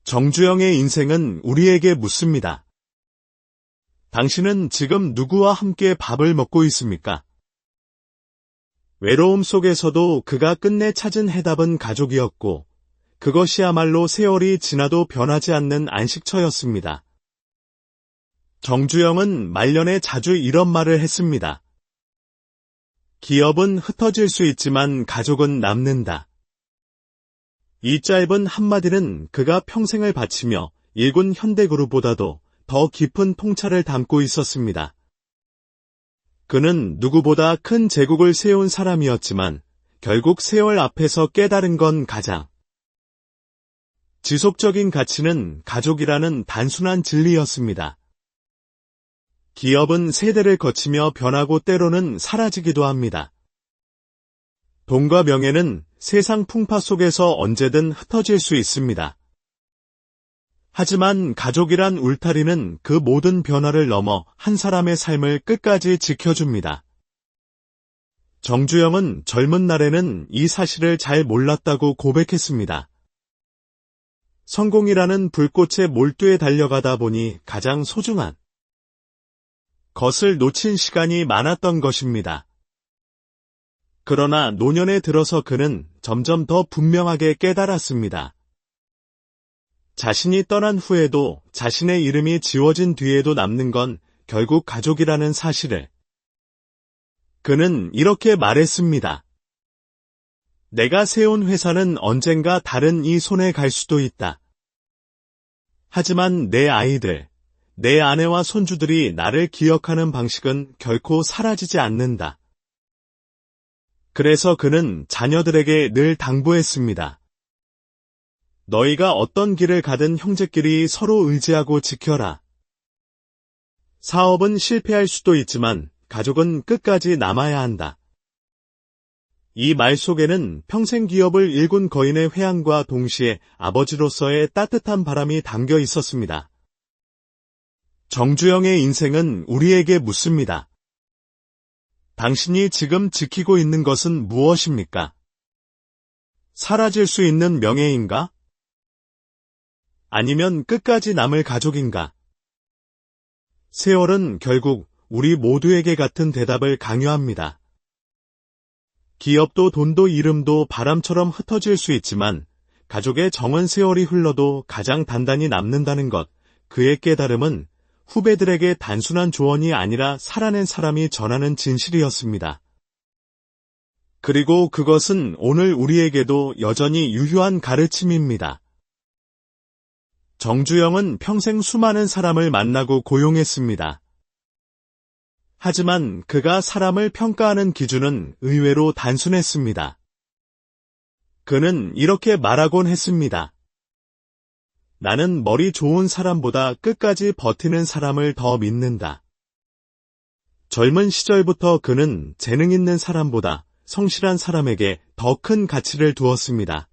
정주영의 인생은 우리에게 묻습니다. 당신은 지금 누구와 함께 밥을 먹고 있습니까? 외로움 속에서도 그가 끝내 찾은 해답은 가족이었고, 그것이야말로 세월이 지나도 변하지 않는 안식처였습니다. 정주영은 말년에 자주 이런 말을 했습니다. 기업은 흩어질 수 있지만 가족은 남는다. 이 짧은 한마디는 그가 평생을 바치며 일군 현대그룹보다도 더 깊은 통찰을 담고 있었습니다. 그는 누구보다 큰 제국을 세운 사람이었지만 결국 세월 앞에서 깨달은 건 가장 지속적인 가치는 가족이라는 단순한 진리였습니다. 기업은 세대를 거치며 변하고 때로는 사라지기도 합니다. 돈과 명예는 세상 풍파 속에서 언제든 흩어질 수 있습니다. 하지만 가족이란 울타리는 그 모든 변화를 넘어 한 사람의 삶을 끝까지 지켜줍니다. 정주영은 젊은 날에는 이 사실을 잘 몰랐다고 고백했습니다. 성공이라는 불꽃에 몰두해 달려가다 보니 가장 소중한 것을 놓친 시간이 많았던 것입니다. 그러나 노년에 들어서 그는 점점 더 분명하게 깨달았습니다. 자신이 떠난 후에도 자신의 이름이 지워진 뒤에도 남는 건 결국 가족이라는 사실을. 그는 이렇게 말했습니다. 내가 세운 회사는 언젠가 다른 이 손에 갈 수도 있다. 하지만 내 아이들, 내 아내와 손주들이 나를 기억하는 방식은 결코 사라지지 않는다. 그래서 그는 자녀들에게 늘 당부했습니다. 너희가 어떤 길을 가든 형제끼리 서로 의지하고 지켜라. 사업은 실패할 수도 있지만 가족은 끝까지 남아야 한다. 이 말 속에는 평생 기업을 일군 거인의 회한과 동시에 아버지로서의 따뜻한 바람이 담겨 있었습니다. 정주영의 인생은 우리에게 묻습니다. 당신이 지금 지키고 있는 것은 무엇입니까? 사라질 수 있는 명예인가? 아니면 끝까지 남을 가족인가? 세월은 결국 우리 모두에게 같은 대답을 강요합니다. 기업도 돈도 이름도 바람처럼 흩어질 수 있지만 가족의 정은 세월이 흘러도 가장 단단히 남는다는 것, 그의 깨달음은 후배들에게 단순한 조언이 아니라 살아낸 사람이 전하는 진실이었습니다. 그리고 그것은 오늘 우리에게도 여전히 유효한 가르침입니다. 정주영은 평생 수많은 사람을 만나고 고용했습니다. 하지만 그가 사람을 평가하는 기준은 의외로 단순했습니다. 그는 이렇게 말하곤 했습니다. 나는 머리 좋은 사람보다 끝까지 버티는 사람을 더 믿는다. 젊은 시절부터 그는 재능 있는 사람보다 성실한 사람에게 더 큰 가치를 두었습니다.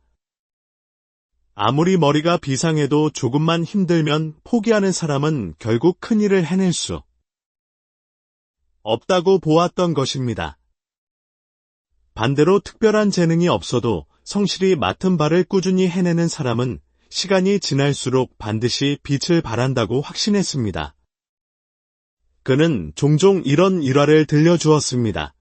아무리 머리가 비상해도 조금만 힘들면 포기하는 사람은 결국 큰일을 해낼 수 없다고 보았던 것입니다. 반대로 특별한 재능이 없어도 성실히 맡은 바를 꾸준히 해내는 사람은 시간이 지날수록 반드시 빛을 발한다고 확신했습니다. 그는 종종 이런 일화를 들려주었습니다.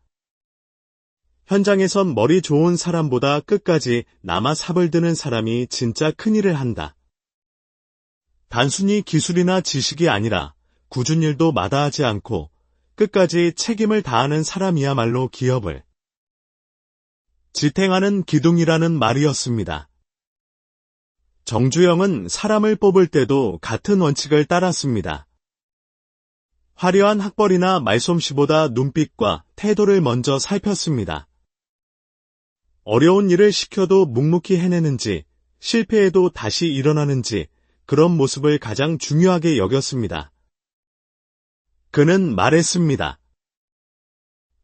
현장에선 머리 좋은 사람보다 끝까지 남아 삽을 드는 사람이 진짜 큰일을 한다. 단순히 기술이나 지식이 아니라 굳은 일도 마다하지 않고 끝까지 책임을 다하는 사람이야말로 기업을 지탱하는 기둥이라는 말이었습니다. 정주영은 사람을 뽑을 때도 같은 원칙을 따랐습니다. 화려한 학벌이나 말솜씨보다 눈빛과 태도를 먼저 살폈습니다. 어려운 일을 시켜도 묵묵히 해내는지, 실패해도 다시 일어나는지 그런 모습을 가장 중요하게 여겼습니다. 그는 말했습니다.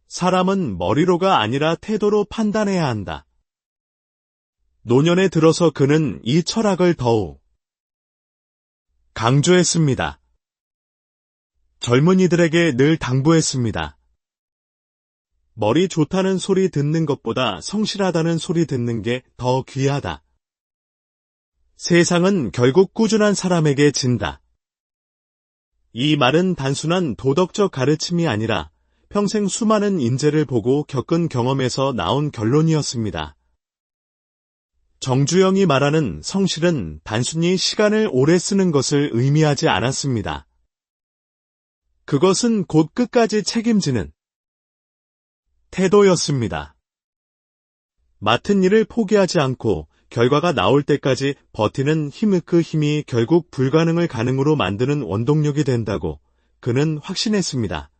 사람은 머리로가 아니라 태도로 판단해야 한다. 노년에 들어서 그는 이 철학을 더욱 강조했습니다. 젊은이들에게 늘 당부했습니다. 머리 좋다는 소리 듣는 것보다 성실하다는 소리 듣는 게 더 귀하다. 세상은 결국 꾸준한 사람에게 진다. 이 말은 단순한 도덕적 가르침이 아니라 평생 수많은 인재를 보고 겪은 경험에서 나온 결론이었습니다. 정주영이 말하는 성실은 단순히 시간을 오래 쓰는 것을 의미하지 않았습니다. 그것은 곧 끝까지 책임지는 태도였습니다. 맡은 일을 포기하지 않고 결과가 나올 때까지 버티는 그 힘이 결국 불가능을 가능으로 만드는 원동력이 된다고 그는 확신했습니다.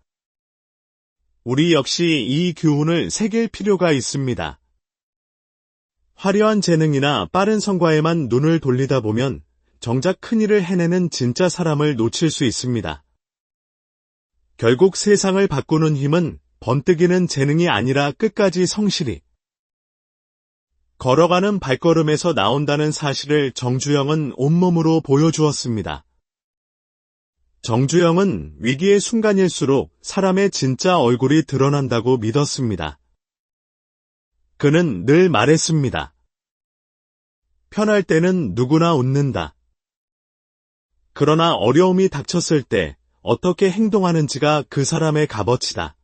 우리 역시 이 교훈을 새길 필요가 있습니다. 화려한 재능이나 빠른 성과에만 눈을 돌리다 보면 정작 큰일을 해내는 진짜 사람을 놓칠 수 있습니다. 결국 세상을 바꾸는 힘은 번뜩이는 재능이 아니라 끝까지 성실히 걸어가는 발걸음에서 나온다는 사실을 정주영은 온몸으로 보여주었습니다. 정주영은 위기의 순간일수록 사람의 진짜 얼굴이 드러난다고 믿었습니다. 그는 늘 말했습니다. 편할 때는 누구나 웃는다. 그러나 어려움이 닥쳤을 때 어떻게 행동하는지가 그 사람의 값어치다.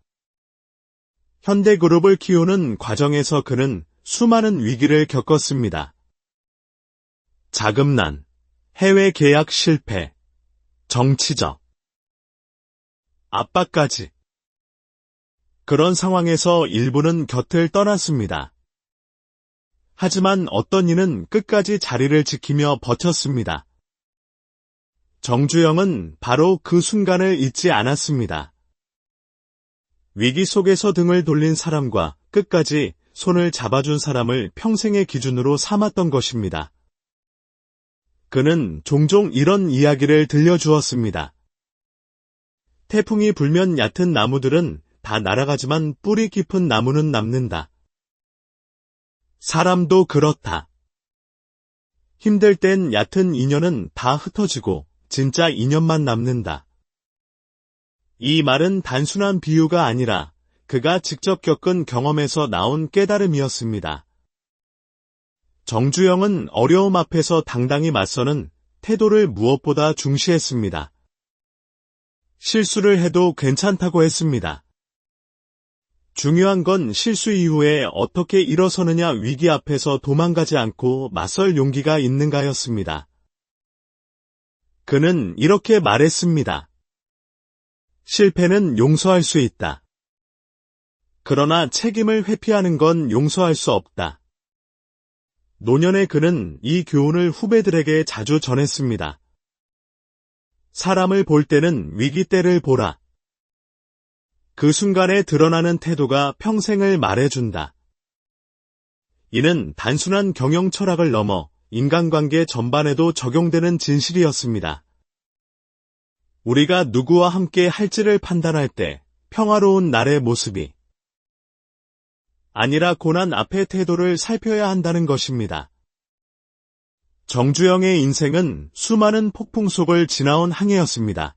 현대그룹을 키우는 과정에서 그는 수많은 위기를 겪었습니다. 자금난, 해외 계약 실패, 정치적 압박까지. 그런 상황에서 일부는 곁을 떠났습니다. 하지만 어떤 이는 끝까지 자리를 지키며 버텼습니다. 정주영은 바로 그 순간을 잊지 않았습니다. 위기 속에서 등을 돌린 사람과 끝까지 손을 잡아준 사람을 평생의 기준으로 삼았던 것입니다. 그는 종종 이런 이야기를 들려주었습니다. 태풍이 불면 얕은 나무들은 다 날아가지만 뿌리 깊은 나무는 남는다. 사람도 그렇다. 힘들 땐 얕은 인연은 다 흩어지고 진짜 인연만 남는다. 이 말은 단순한 비유가 아니라 그가 직접 겪은 경험에서 나온 깨달음이었습니다. 정주영은 어려움 앞에서 당당히 맞서는 태도를 무엇보다 중시했습니다. 실수를 해도 괜찮다고 했습니다. 중요한 건 실수 이후에 어떻게 일어서느냐, 위기 앞에서 도망가지 않고 맞설 용기가 있는가였습니다. 그는 이렇게 말했습니다. 실패는 용서할 수 있다. 그러나 책임을 회피하는 건 용서할 수 없다. 노년의 그는 이 교훈을 후배들에게 자주 전했습니다. 사람을 볼 때는 위기 때를 보라. 그 순간에 드러나는 태도가 평생을 말해준다. 이는 단순한 경영 철학을 넘어 인간관계 전반에도 적용되는 진실이었습니다. 우리가 누구와 함께 할지를 판단할 때 평화로운 날의 모습이 아니라 고난 앞의 태도를 살펴야 한다는 것입니다. 정주영의 인생은 수많은 폭풍 속을 지나온 항해였습니다.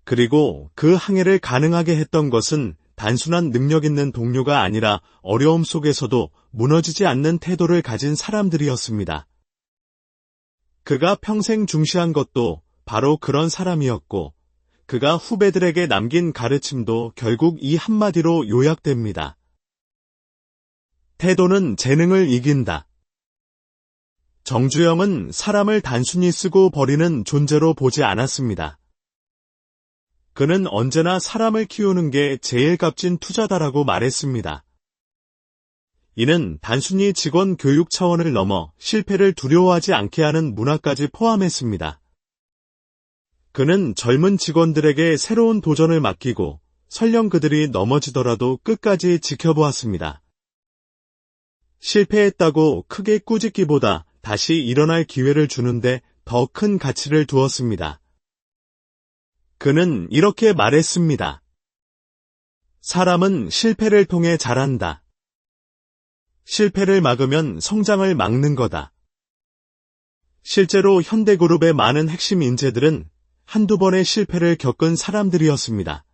그리고 그 항해를 가능하게 했던 것은 단순한 능력 있는 동료가 아니라 어려움 속에서도 무너지지 않는 태도를 가진 사람들이었습니다. 그가 평생 중시한 것도 바로 그런 사람이었고, 그가 후배들에게 남긴 가르침도 결국 이 한마디로 요약됩니다. 태도는 재능을 이긴다. 정주영은 사람을 단순히 쓰고 버리는 존재로 보지 않았습니다. 그는 언제나 사람을 키우는 게 제일 값진 투자다라고 말했습니다. 이는 단순히 직원 교육 차원을 넘어 실패를 두려워하지 않게 하는 문화까지 포함했습니다. 그는 젊은 직원들에게 새로운 도전을 맡기고 설령 그들이 넘어지더라도 끝까지 지켜보았습니다. 실패했다고 크게 꾸짖기보다 다시 일어날 기회를 주는데 더 큰 가치를 두었습니다. 그는 이렇게 말했습니다. 사람은 실패를 통해 자란다. 실패를 막으면 성장을 막는 거다. 실제로 현대그룹의 많은 핵심 인재들은 한두 번의 실패를 겪은 사람들이었습니다.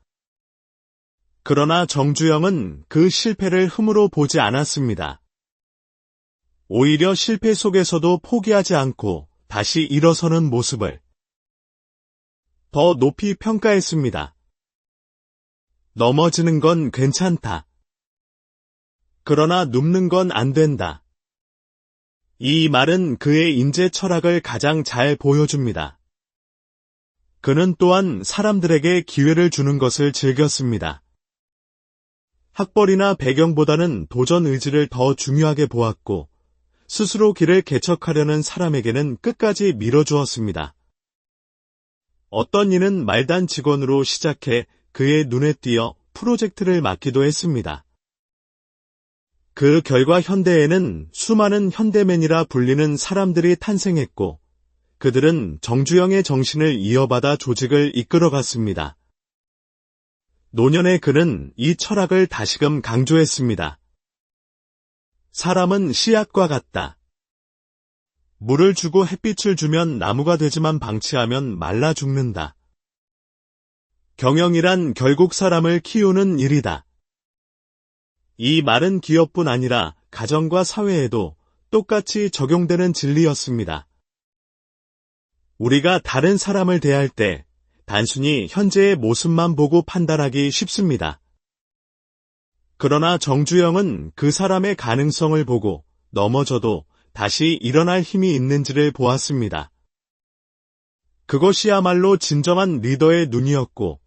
그러나 정주영은 그 실패를 흠으로 보지 않았습니다. 오히려 실패 속에서도 포기하지 않고 다시 일어서는 모습을 더 높이 평가했습니다. 넘어지는 건 괜찮다. 그러나 눕는 건 안 된다. 이 말은 그의 인재 철학을 가장 잘 보여줍니다. 그는 또한 사람들에게 기회를 주는 것을 즐겼습니다. 학벌이나 배경보다는 도전 의지를 더 중요하게 보았고 스스로 길을 개척하려는 사람에게는 끝까지 밀어주었습니다. 어떤 이는 말단 직원으로 시작해 그의 눈에 띄어 프로젝트를 맡기도 했습니다. 그 결과 현대에는 수많은 현대맨이라 불리는 사람들이 탄생했고 그들은 정주영의 정신을 이어받아 조직을 이끌어갔습니다. 노년의 그는 이 철학을 다시금 강조했습니다. 사람은 씨앗과 같다. 물을 주고 햇빛을 주면 나무가 되지만 방치하면 말라 죽는다. 경영이란 결국 사람을 키우는 일이다. 이 말은 기업뿐 아니라 가정과 사회에도 똑같이 적용되는 진리였습니다. 우리가 다른 사람을 대할 때 단순히 현재의 모습만 보고 판단하기 쉽습니다. 그러나 정주영은 그 사람의 가능성을 보고 넘어져도 다시 일어날 힘이 있는지를 보았습니다. 그것이야말로 진정한 리더의 눈이었고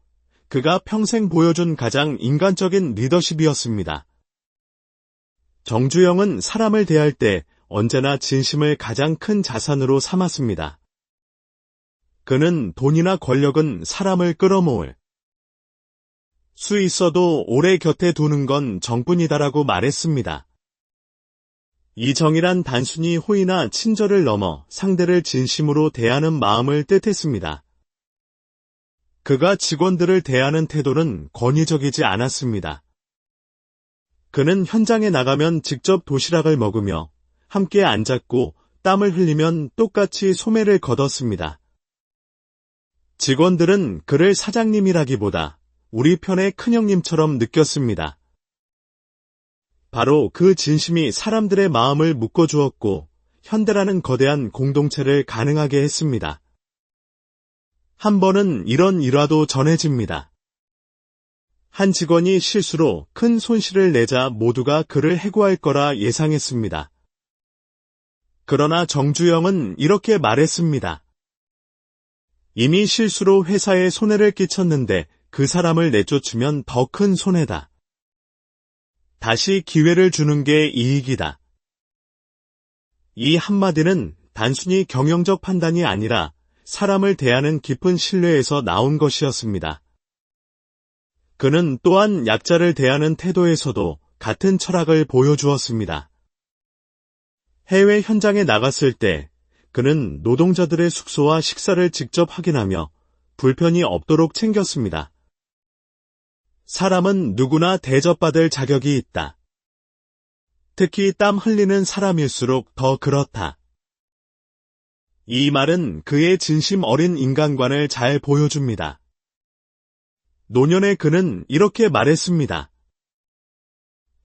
그가 평생 보여준 가장 인간적인 리더십이었습니다. 정주영은 사람을 대할 때 언제나 진심을 가장 큰 자산으로 삼았습니다. 그는 돈이나 권력은 사람을 끌어모을 수 있어도 오래 곁에 두는 건 정뿐이다라고 말했습니다. 이 정이란 단순히 호의나 친절을 넘어 상대를 진심으로 대하는 마음을 뜻했습니다. 그가 직원들을 대하는 태도는 권위적이지 않았습니다. 그는 현장에 나가면 직접 도시락을 먹으며 함께 앉았고 땀을 흘리면 똑같이 소매를 걷었습니다. 직원들은 그를 사장님이라기보다 우리 편의 큰형님처럼 느꼈습니다. 바로 그 진심이 사람들의 마음을 묶어주었고 현대라는 거대한 공동체를 가능하게 했습니다. 한 번은 이런 일화도 전해집니다. 한 직원이 실수로 큰 손실을 내자 모두가 그를 해고할 거라 예상했습니다. 그러나 정주영은 이렇게 말했습니다. 이미 실수로 회사에 손해를 끼쳤는데 그 사람을 내쫓으면 더 큰 손해다. 다시 기회를 주는 게 이익이다. 이 한마디는 단순히 경영적 판단이 아니라 사람을 대하는 깊은 신뢰에서 나온 것이었습니다. 그는 또한 약자를 대하는 태도에서도 같은 철학을 보여주었습니다. 해외 현장에 나갔을 때 그는 노동자들의 숙소와 식사를 직접 확인하며 불편이 없도록 챙겼습니다. 사람은 누구나 대접받을 자격이 있다. 특히 땀 흘리는 사람일수록 더 그렇다. 이 말은 그의 진심 어린 인간관을 잘 보여줍니다. 노년의 그는 이렇게 말했습니다.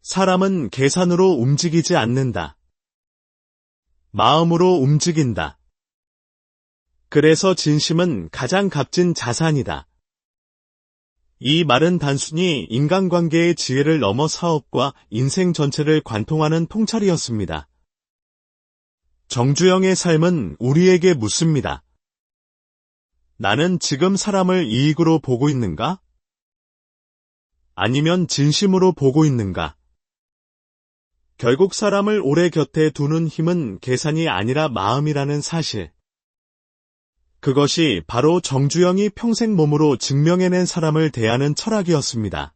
사람은 계산으로 움직이지 않는다. 마음으로 움직인다. 그래서 진심은 가장 값진 자산이다. 이 말은 단순히 인간관계의 지혜를 넘어 사업과 인생 전체를 관통하는 통찰이었습니다. 정주영의 삶은 우리에게 묻습니다. 나는 지금 사람을 이익으로 보고 있는가? 아니면 진심으로 보고 있는가? 결국 사람을 오래 곁에 두는 힘은 계산이 아니라 마음이라는 사실. 그것이 바로 정주영이 평생 몸으로 증명해낸 사람을 대하는 철학이었습니다.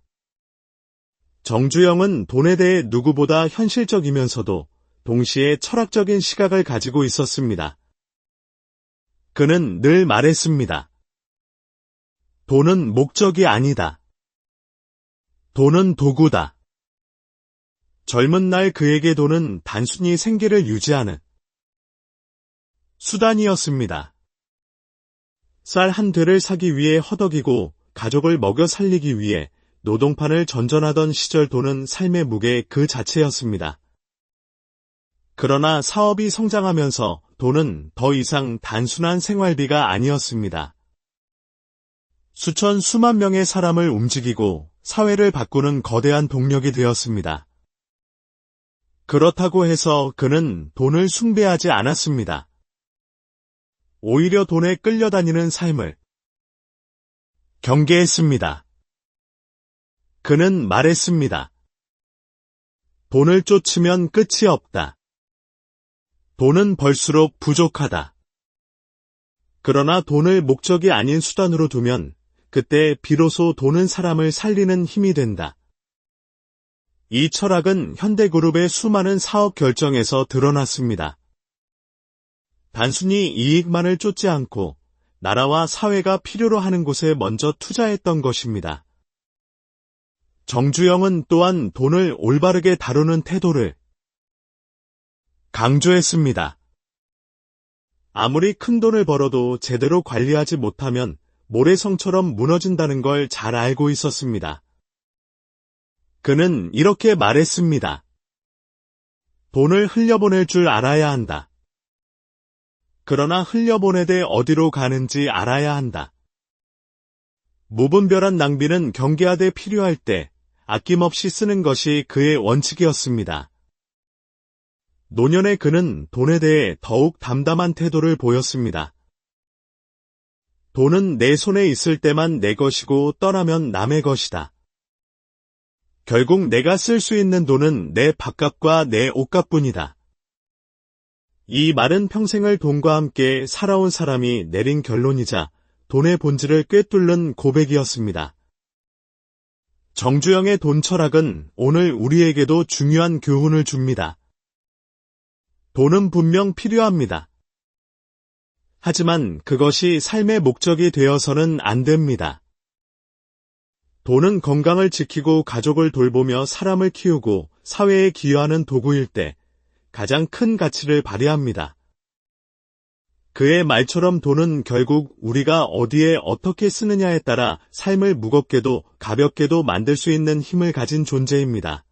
정주영은 돈에 대해 누구보다 현실적이면서도 동시에 철학적인 시각을 가지고 있었습니다. 그는 늘 말했습니다. 돈은 목적이 아니다. 돈은 도구다. 젊은 날 그에게 돈은 단순히 생계를 유지하는 수단이었습니다. 쌀 한 되를 사기 위해 허덕이고 가족을 먹여 살리기 위해 노동판을 전전하던 시절 돈은 삶의 무게 그 자체였습니다. 그러나 사업이 성장하면서 돈은 더 이상 단순한 생활비가 아니었습니다. 수천 수만 명의 사람을 움직이고 사회를 바꾸는 거대한 동력이 되었습니다. 그렇다고 해서 그는 돈을 숭배하지 않았습니다. 오히려 돈에 끌려다니는 삶을 경계했습니다. 그는 말했습니다. 돈을 쫓으면 끝이 없다. 돈은 벌수록 부족하다. 그러나 돈을 목적이 아닌 수단으로 두면 그때 비로소 돈은 사람을 살리는 힘이 된다. 이 철학은 현대그룹의 수많은 사업 결정에서 드러났습니다. 단순히 이익만을 쫓지 않고 나라와 사회가 필요로 하는 곳에 먼저 투자했던 것입니다. 정주영은 또한 돈을 올바르게 다루는 태도를 강조했습니다. 아무리 큰 돈을 벌어도 제대로 관리하지 못하면 모래성처럼 무너진다는 걸 잘 알고 있었습니다. 그는 이렇게 말했습니다. 돈을 흘려보낼 줄 알아야 한다. 그러나 흘려보내되 어디로 가는지 알아야 한다. 무분별한 낭비는 경계하되 필요할 때 아낌없이 쓰는 것이 그의 원칙이었습니다. 노년의 그는 돈에 대해 더욱 담담한 태도를 보였습니다. 돈은 내 손에 있을 때만 내 것이고 떠나면 남의 것이다. 결국 내가 쓸 수 있는 돈은 내 밥값과 내 옷값뿐이다. 이 말은 평생을 돈과 함께 살아온 사람이 내린 결론이자 돈의 본질을 꿰뚫는 고백이었습니다. 정주영의 돈 철학은 오늘 우리에게도 중요한 교훈을 줍니다. 돈은 분명 필요합니다. 하지만 그것이 삶의 목적이 되어서는 안 됩니다. 돈은 건강을 지키고 가족을 돌보며 사람을 키우고 사회에 기여하는 도구일 때 가장 큰 가치를 발휘합니다. 그의 말처럼 돈은 결국 우리가 어디에 어떻게 쓰느냐에 따라 삶을 무겁게도 가볍게도 만들 수 있는 힘을 가진 존재입니다.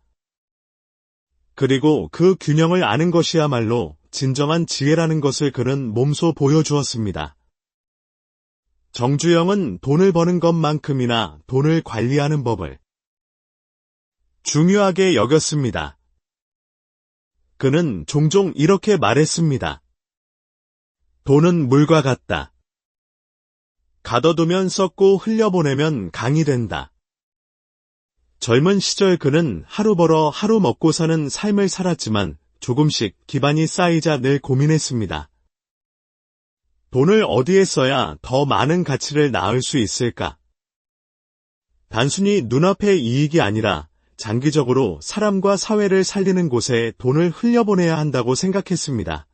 그리고 그 균형을 아는 것이야말로 진정한 지혜라는 것을 그는 몸소 보여주었습니다. 정주영은 돈을 버는 것만큼이나 돈을 관리하는 법을 중요하게 여겼습니다. 그는 종종 이렇게 말했습니다. 돈은 물과 같다. 가둬두면 썩고 흘려보내면 강이 된다. 젊은 시절 그는 하루 벌어 하루 먹고 사는 삶을 살았지만 조금씩 기반이 쌓이자 늘 고민했습니다. 돈을 어디에 써야 더 많은 가치를 낳을 수 있을까? 단순히 눈앞의 이익이 아니라 장기적으로 사람과 사회를 살리는 곳에 돈을 흘려보내야 한다고 생각했습니다.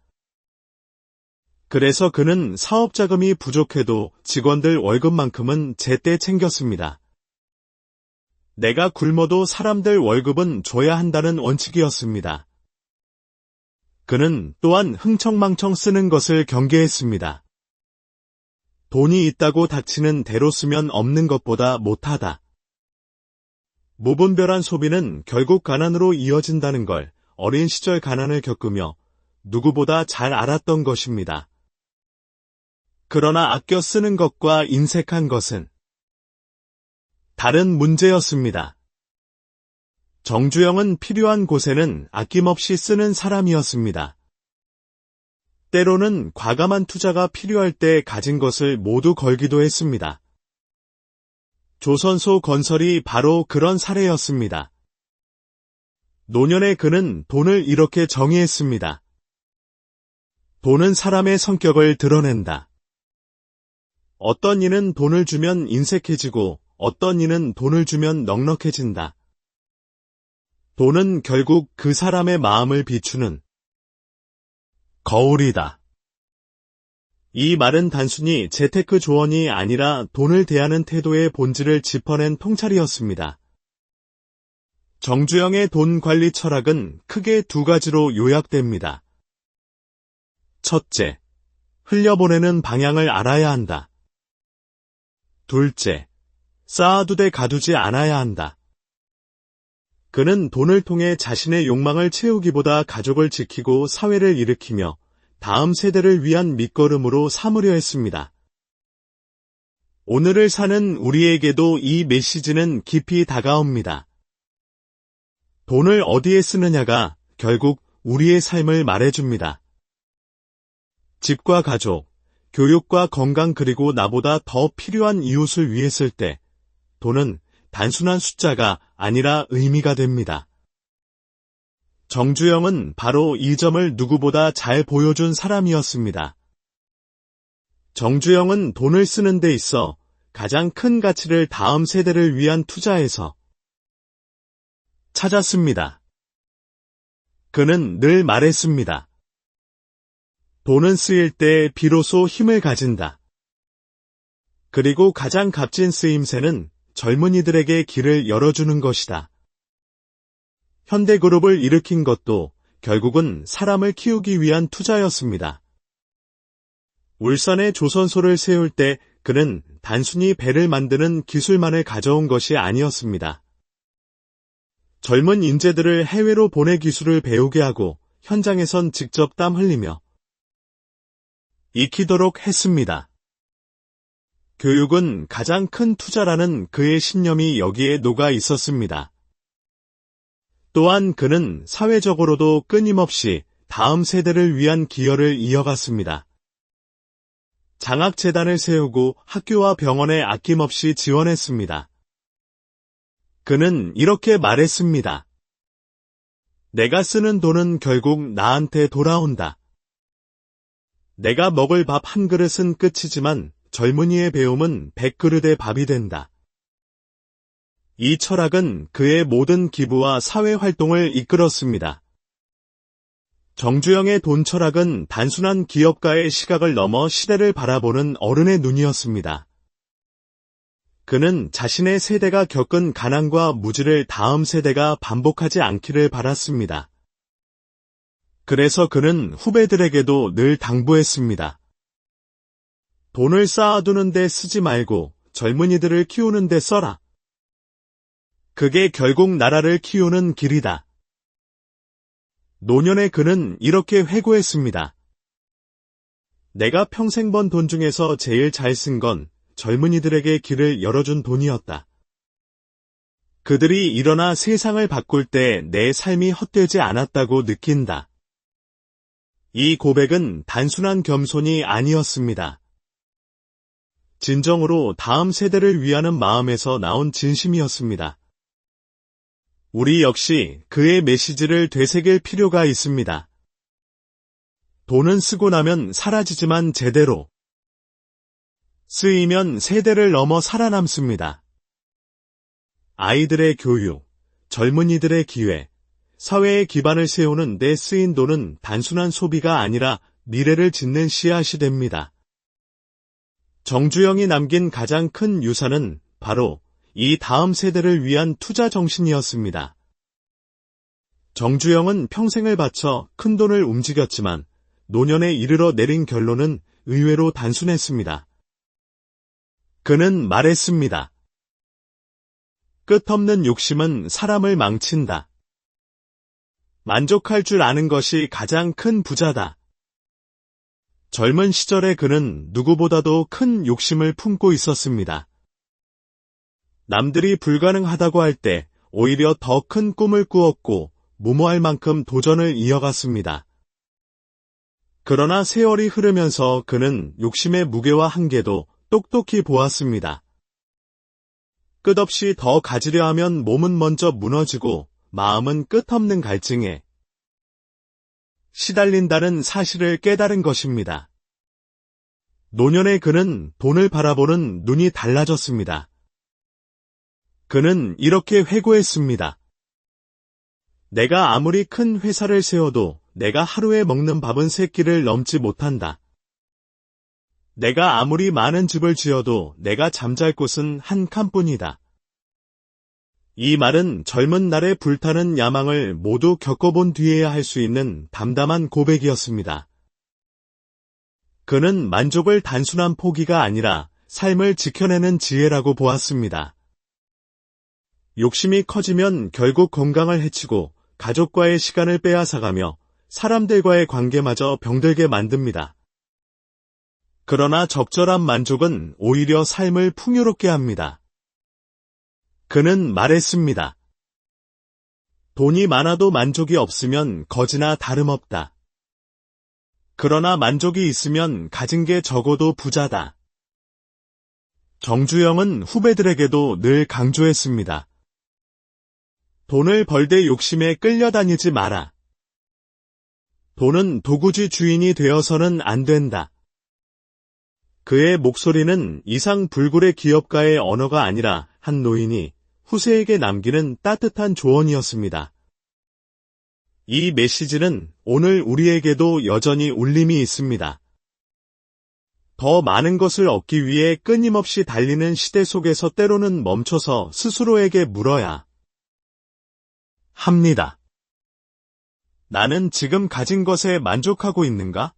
그래서 그는 사업 자금이 부족해도 직원들 월급만큼은 제때 챙겼습니다. 내가 굶어도 사람들 월급은 줘야 한다는 원칙이었습니다. 그는 또한 흥청망청 쓰는 것을 경계했습니다. 돈이 있다고 닥치는 대로 쓰면 없는 것보다 못하다. 무분별한 소비는 결국 가난으로 이어진다는 걸 어린 시절 가난을 겪으며 누구보다 잘 알았던 것입니다. 그러나 아껴 쓰는 것과 인색한 것은 다른 문제였습니다. 정주영은 필요한 곳에는 아낌없이 쓰는 사람이었습니다. 때로는 과감한 투자가 필요할 때 가진 것을 모두 걸기도 했습니다. 조선소 건설이 바로 그런 사례였습니다. 노년의 그는 돈을 이렇게 정의했습니다. 돈은 사람의 성격을 드러낸다. 어떤 이는 돈을 주면 인색해지고 어떤 이는 돈을 주면 넉넉해진다. 돈은 결국 그 사람의 마음을 비추는 거울이다. 이 말은 단순히 재테크 조언이 아니라 돈을 대하는 태도의 본질을 짚어낸 통찰이었습니다. 정주영의 돈 관리 철학은 크게 두 가지로 요약됩니다. 첫째, 흘려보내는 방향을 알아야 한다. 둘째, 쌓아두되 가두지 않아야 한다. 그는 돈을 통해 자신의 욕망을 채우기보다 가족을 지키고 사회를 일으키며 다음 세대를 위한 밑거름으로 삼으려 했습니다. 오늘을 사는 우리에게도 이 메시지는 깊이 다가옵니다. 돈을 어디에 쓰느냐가 결국 우리의 삶을 말해줍니다. 집과 가족, 교육과 건강 그리고 나보다 더 필요한 이웃을 위해 쓸 때 돈은 단순한 숫자가 아니라 의미가 됩니다. 정주영은 바로 이 점을 누구보다 잘 보여준 사람이었습니다. 정주영은 돈을 쓰는 데 있어 가장 큰 가치를 다음 세대를 위한 투자에서 찾았습니다. 그는 늘 말했습니다. 돈은 쓰일 때 비로소 힘을 가진다. 그리고 가장 값진 쓰임새는 젊은이들에게 길을 열어주는 것이다. 현대그룹을 일으킨 것도 결국은 사람을 키우기 위한 투자였습니다. 울산에 조선소를 세울 때 그는 단순히 배를 만드는 기술만을 가져온 것이 아니었습니다. 젊은 인재들을 해외로 보내 기술을 배우게 하고 현장에선 직접 땀 흘리며 익히도록 했습니다. 교육은 가장 큰 투자라는 그의 신념이 여기에 녹아 있었습니다. 또한 그는 사회적으로도 끊임없이 다음 세대를 위한 기여를 이어갔습니다. 장학재단을 세우고 학교와 병원에 아낌없이 지원했습니다. 그는 이렇게 말했습니다. 내가 쓰는 돈은 결국 나한테 돌아온다. 내가 먹을 밥 한 그릇은 끝이지만 젊은이의 배움은 100그릇의 밥이 된다. 이 철학은 그의 모든 기부와 사회 활동을 이끌었습니다. 정주영의 돈 철학은 단순한 기업가의 시각을 넘어 시대를 바라보는 어른의 눈이었습니다. 그는 자신의 세대가 겪은 가난과 무지를 다음 세대가 반복하지 않기를 바랐습니다. 그래서 그는 후배들에게도 늘 당부했습니다. 돈을 쌓아두는 데 쓰지 말고 젊은이들을 키우는 데 써라. 그게 결국 나라를 키우는 길이다. 노년의 그는 이렇게 회고했습니다. 내가 평생 번 돈 중에서 제일 잘 쓴 건 젊은이들에게 길을 열어준 돈이었다. 그들이 일어나 세상을 바꿀 때 내 삶이 헛되지 않았다고 느낀다. 이 고백은 단순한 겸손이 아니었습니다. 진정으로 다음 세대를 위하는 마음에서 나온 진심이었습니다. 우리 역시 그의 메시지를 되새길 필요가 있습니다. 돈은 쓰고 나면 사라지지만 제대로 쓰이면 세대를 넘어 살아남습니다. 아이들의 교육, 젊은이들의 기회, 사회의 기반을 세우는 데 쓰인 돈은 단순한 소비가 아니라 미래를 짓는 씨앗이 됩니다. 정주영이 남긴 가장 큰 유산은 바로 이 다음 세대를 위한 투자 정신이었습니다. 정주영은 평생을 바쳐 큰 돈을 움직였지만 노년에 이르러 내린 결론은 의외로 단순했습니다. 그는 말했습니다. 끝없는 욕심은 사람을 망친다. 만족할 줄 아는 것이 가장 큰 부자다. 젊은 시절에 그는 누구보다도 큰 욕심을 품고 있었습니다. 남들이 불가능하다고 할 때 오히려 더 큰 꿈을 꾸었고 무모할 만큼 도전을 이어갔습니다. 그러나 세월이 흐르면서 그는 욕심의 무게와 한계도 똑똑히 보았습니다. 끝없이 더 가지려 하면 몸은 먼저 무너지고 마음은 끝없는 갈증에 시달린다는 사실을 깨달은 것입니다. 노년의 그는 돈을 바라보는 눈이 달라졌습니다. 그는 이렇게 회고했습니다. 내가 아무리 큰 회사를 세워도 내가 하루에 먹는 밥은 3끼를 넘지 못한다. 내가 아무리 많은 집을 지어도 내가 잠잘 곳은 한 칸뿐이다. 이 말은 젊은 날의 불타는 야망을 모두 겪어본 뒤에야 할 수 있는 담담한 고백이었습니다. 그는 만족을 단순한 포기가 아니라 삶을 지켜내는 지혜라고 보았습니다. 욕심이 커지면 결국 건강을 해치고 가족과의 시간을 빼앗아가며 사람들과의 관계마저 병들게 만듭니다. 그러나 적절한 만족은 오히려 삶을 풍요롭게 합니다. 그는 말했습니다. 돈이 많아도 만족이 없으면 거지나 다름없다. 그러나 만족이 있으면 가진 게 적어도 부자다. 정주영은 후배들에게도 늘 강조했습니다. 돈을 벌되 욕심에 끌려다니지 마라. 돈은 도구지 주인이 되어서는 안 된다. 그의 목소리는 이상 불굴의 기업가의 언어가 아니라 한 노인이 후세에게 남기는 따뜻한 조언이었습니다. 이 메시지는 오늘 우리에게도 여전히 울림이 있습니다. 더 많은 것을 얻기 위해 끊임없이 달리는 시대 속에서 때로는 멈춰서 스스로에게 물어야 합니다. 나는 지금 가진 것에 만족하고 있는가?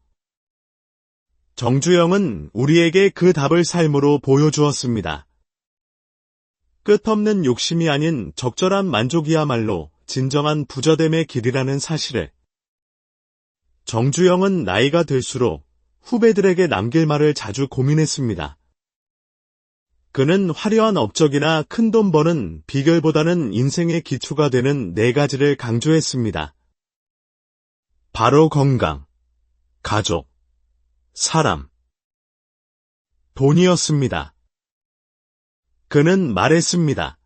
정주영은 우리에게 그 답을 삶으로 보여주었습니다. 끝없는 욕심이 아닌 적절한 만족이야말로 진정한 부자됨의 길이라는 사실을 정주영은 나이가 들수록 후배들에게 남길 말을 자주 고민했습니다. 그는 화려한 업적이나 큰 돈 버는 비결보다는 인생의 기초가 되는 4가지를 강조했습니다. 바로 건강, 가족, 사람, 돈이었습니다. 그는 말했습니다.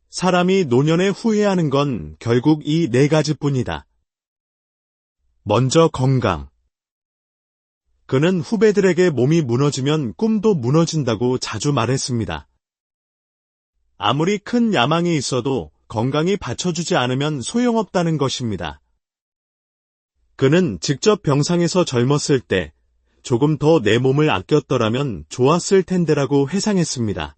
사람이 노년에 후회하는 건 결국 이 4가지뿐이다. 먼저 건강. 그는 후배들에게 몸이 무너지면 꿈도 무너진다고 자주 말했습니다. 아무리 큰 야망이 있어도 건강이 받쳐주지 않으면 소용없다는 것입니다. 그는 직접 병상에서 젊었을 때 조금 더 내 몸을 아꼈더라면 좋았을 텐데라고 회상했습니다.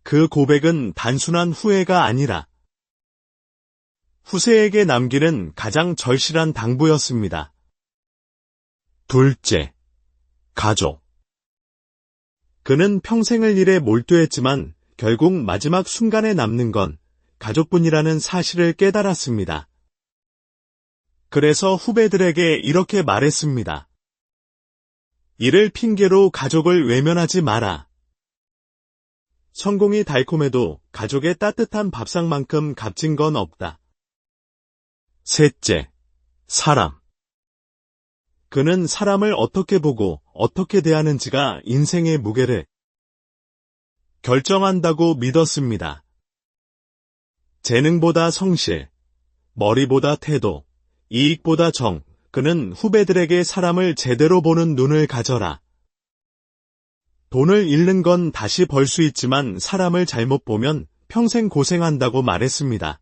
그 고백은 단순한 후회가 아니라 후세에게 남기는 가장 절실한 당부였습니다. 둘째, 가족. 그는 평생을 일에 몰두했지만 결국 마지막 순간에 남는 건 가족뿐이라는 사실을 깨달았습니다. 그래서 후배들에게 이렇게 말했습니다. 이를 핑계로 가족을 외면하지 마라. 성공이 달콤해도 가족의 따뜻한 밥상만큼 값진 건 없다. 셋째, 사람. 그는 사람을 어떻게 보고 어떻게 대하는지가 인생의 무게를 결정한다고 믿었습니다. 재능보다 성실, 머리보다 태도, 이익보다 정, 그는 후배들에게 사람을 제대로 보는 눈을 가져라. 돈을 잃는 건 다시 벌 수 있지만 사람을 잘못 보면 평생 고생한다고 말했습니다.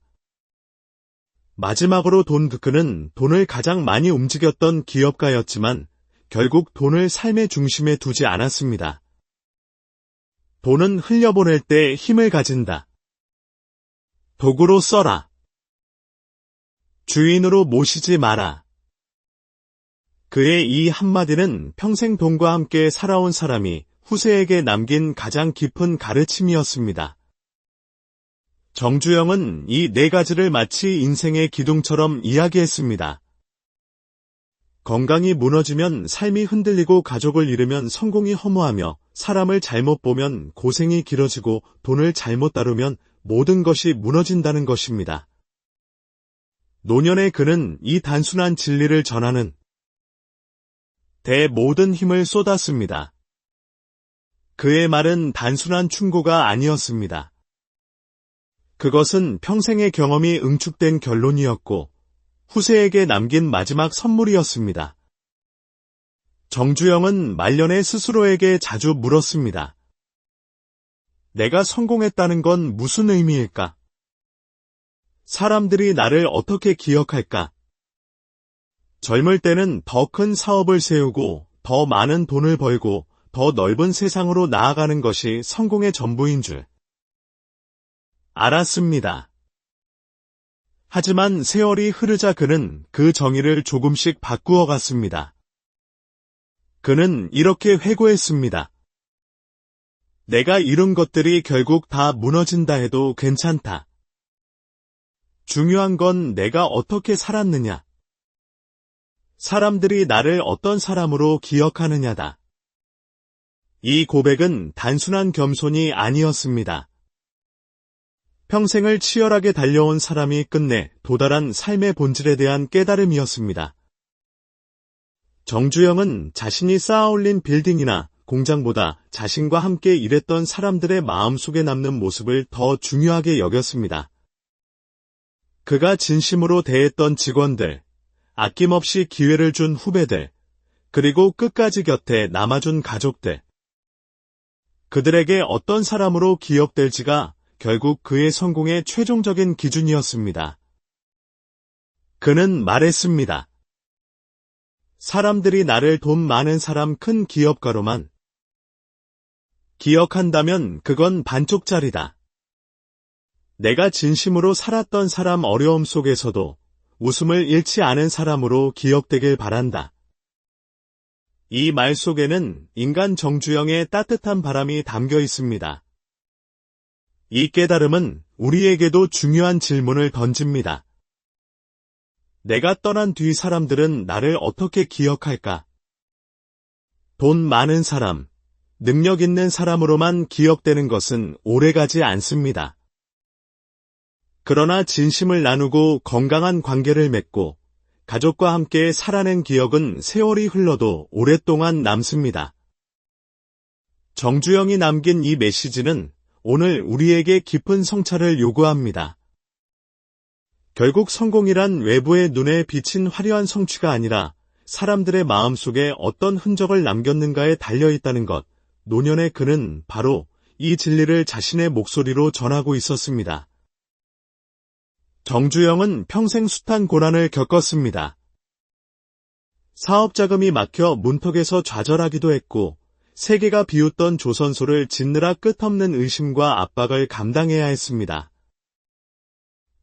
마지막으로 그는 돈을 가장 많이 움직였던 기업가였지만 결국 돈을 삶의 중심에 두지 않았습니다. 돈은 흘려보낼 때 힘을 가진다. 도구로 써라. 주인으로 모시지 마라. 그의 이 한마디는 평생 돈과 함께 살아온 사람이 후세에게 남긴 가장 깊은 가르침이었습니다. 정주영은 이 4가지를 마치 인생의 기둥처럼 이야기했습니다. 건강이 무너지면 삶이 흔들리고 가족을 잃으면 성공이 허무하며 사람을 잘못 보면 고생이 길어지고 돈을 잘못 다루면 모든 것이 무너진다는 것입니다. 노년의 그는 이 단순한 진리를 전하는 대 모든 힘을 쏟았습니다. 그의 말은 단순한 충고가 아니었습니다. 그것은 평생의 경험이 응축된 결론이었고 후세에게 남긴 마지막 선물이었습니다. 정주영은 말년에 스스로에게 자주 물었습니다. 내가 성공했다는 건 무슨 의미일까? 사람들이 나를 어떻게 기억할까? 젊을 때는 더 큰 사업을 세우고 더 많은 돈을 벌고 더 넓은 세상으로 나아가는 것이 성공의 전부인 줄 알았습니다. 하지만 세월이 흐르자 그는 그 정의를 조금씩 바꾸어 갔습니다. 그는 이렇게 회고했습니다. 내가 이룬 것들이 결국 다 무너진다 해도 괜찮다. 중요한 건 내가 어떻게 살았느냐. 사람들이 나를 어떤 사람으로 기억하느냐다. 이 고백은 단순한 겸손이 아니었습니다. 평생을 치열하게 달려온 사람이 끝내 도달한 삶의 본질에 대한 깨달음이었습니다. 정주영은 자신이 쌓아올린 빌딩이나 공장보다 자신과 함께 일했던 사람들의 마음속에 남는 모습을 더 중요하게 여겼습니다. 그가 진심으로 대했던 직원들, 아낌없이 기회를 준 후배들, 그리고 끝까지 곁에 남아준 가족들. 그들에게 어떤 사람으로 기억될지가 결국 그의 성공의 최종적인 기준이었습니다. 그는 말했습니다. 사람들이 나를 돈 많은 사람 큰 기업가로만 기억한다면 그건 반쪽짜리다. 내가 진심으로 살았던 사람 어려움 속에서도 웃음을 잃지 않은 사람으로 기억되길 바란다. 이 말 속에는 인간 정주영의 따뜻한 바람이 담겨 있습니다. 이 깨달음은 우리에게도 중요한 질문을 던집니다. 내가 떠난 뒤 사람들은 나를 어떻게 기억할까? 돈 많은 사람, 능력 있는 사람으로만 기억되는 것은 오래가지 않습니다. 그러나 진심을 나누고 건강한 관계를 맺고 가족과 함께 살아낸 기억은 세월이 흘러도 오랫동안 남습니다. 정주영이 남긴 이 메시지는 오늘 우리에게 깊은 성찰을 요구합니다. 결국 성공이란 외부의 눈에 비친 화려한 성취가 아니라 사람들의 마음속에 어떤 흔적을 남겼는가에 달려있다는 것. 노년의 그는 바로 이 진리를 자신의 목소리로 전하고 있었습니다. 정주영은 평생 숱한 고난을 겪었습니다. 사업 자금이 막혀 문턱에서 좌절하기도 했고 세계가 비웃던 조선소를 짓느라 끝없는 의심과 압박을 감당해야 했습니다.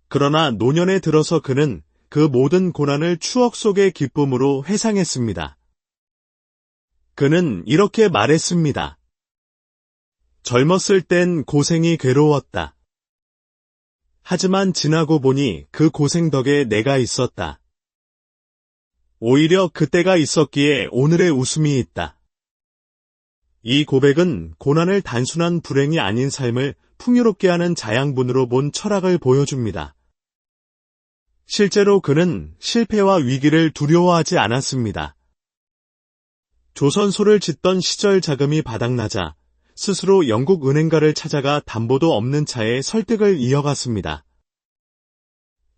그러나 노년에 들어서 그는 그 모든 고난을 추억 속의 기쁨으로 회상했습니다. 그는 이렇게 말했습니다. 젊었을 땐 고생이 괴로웠다. 하지만 지나고 보니 그 고생 덕에 내가 있었다. 오히려 그때가 있었기에 오늘의 웃음이 있다. 이 고백은 고난을 단순한 불행이 아닌 삶을 풍요롭게 하는 자양분으로 본 철학을 보여줍니다. 실제로 그는 실패와 위기를 두려워하지 않았습니다. 조선소를 짓던 시절 자금이 바닥나자 스스로 영국 은행가를 찾아가 담보도 없는 차에 설득을 이어갔습니다.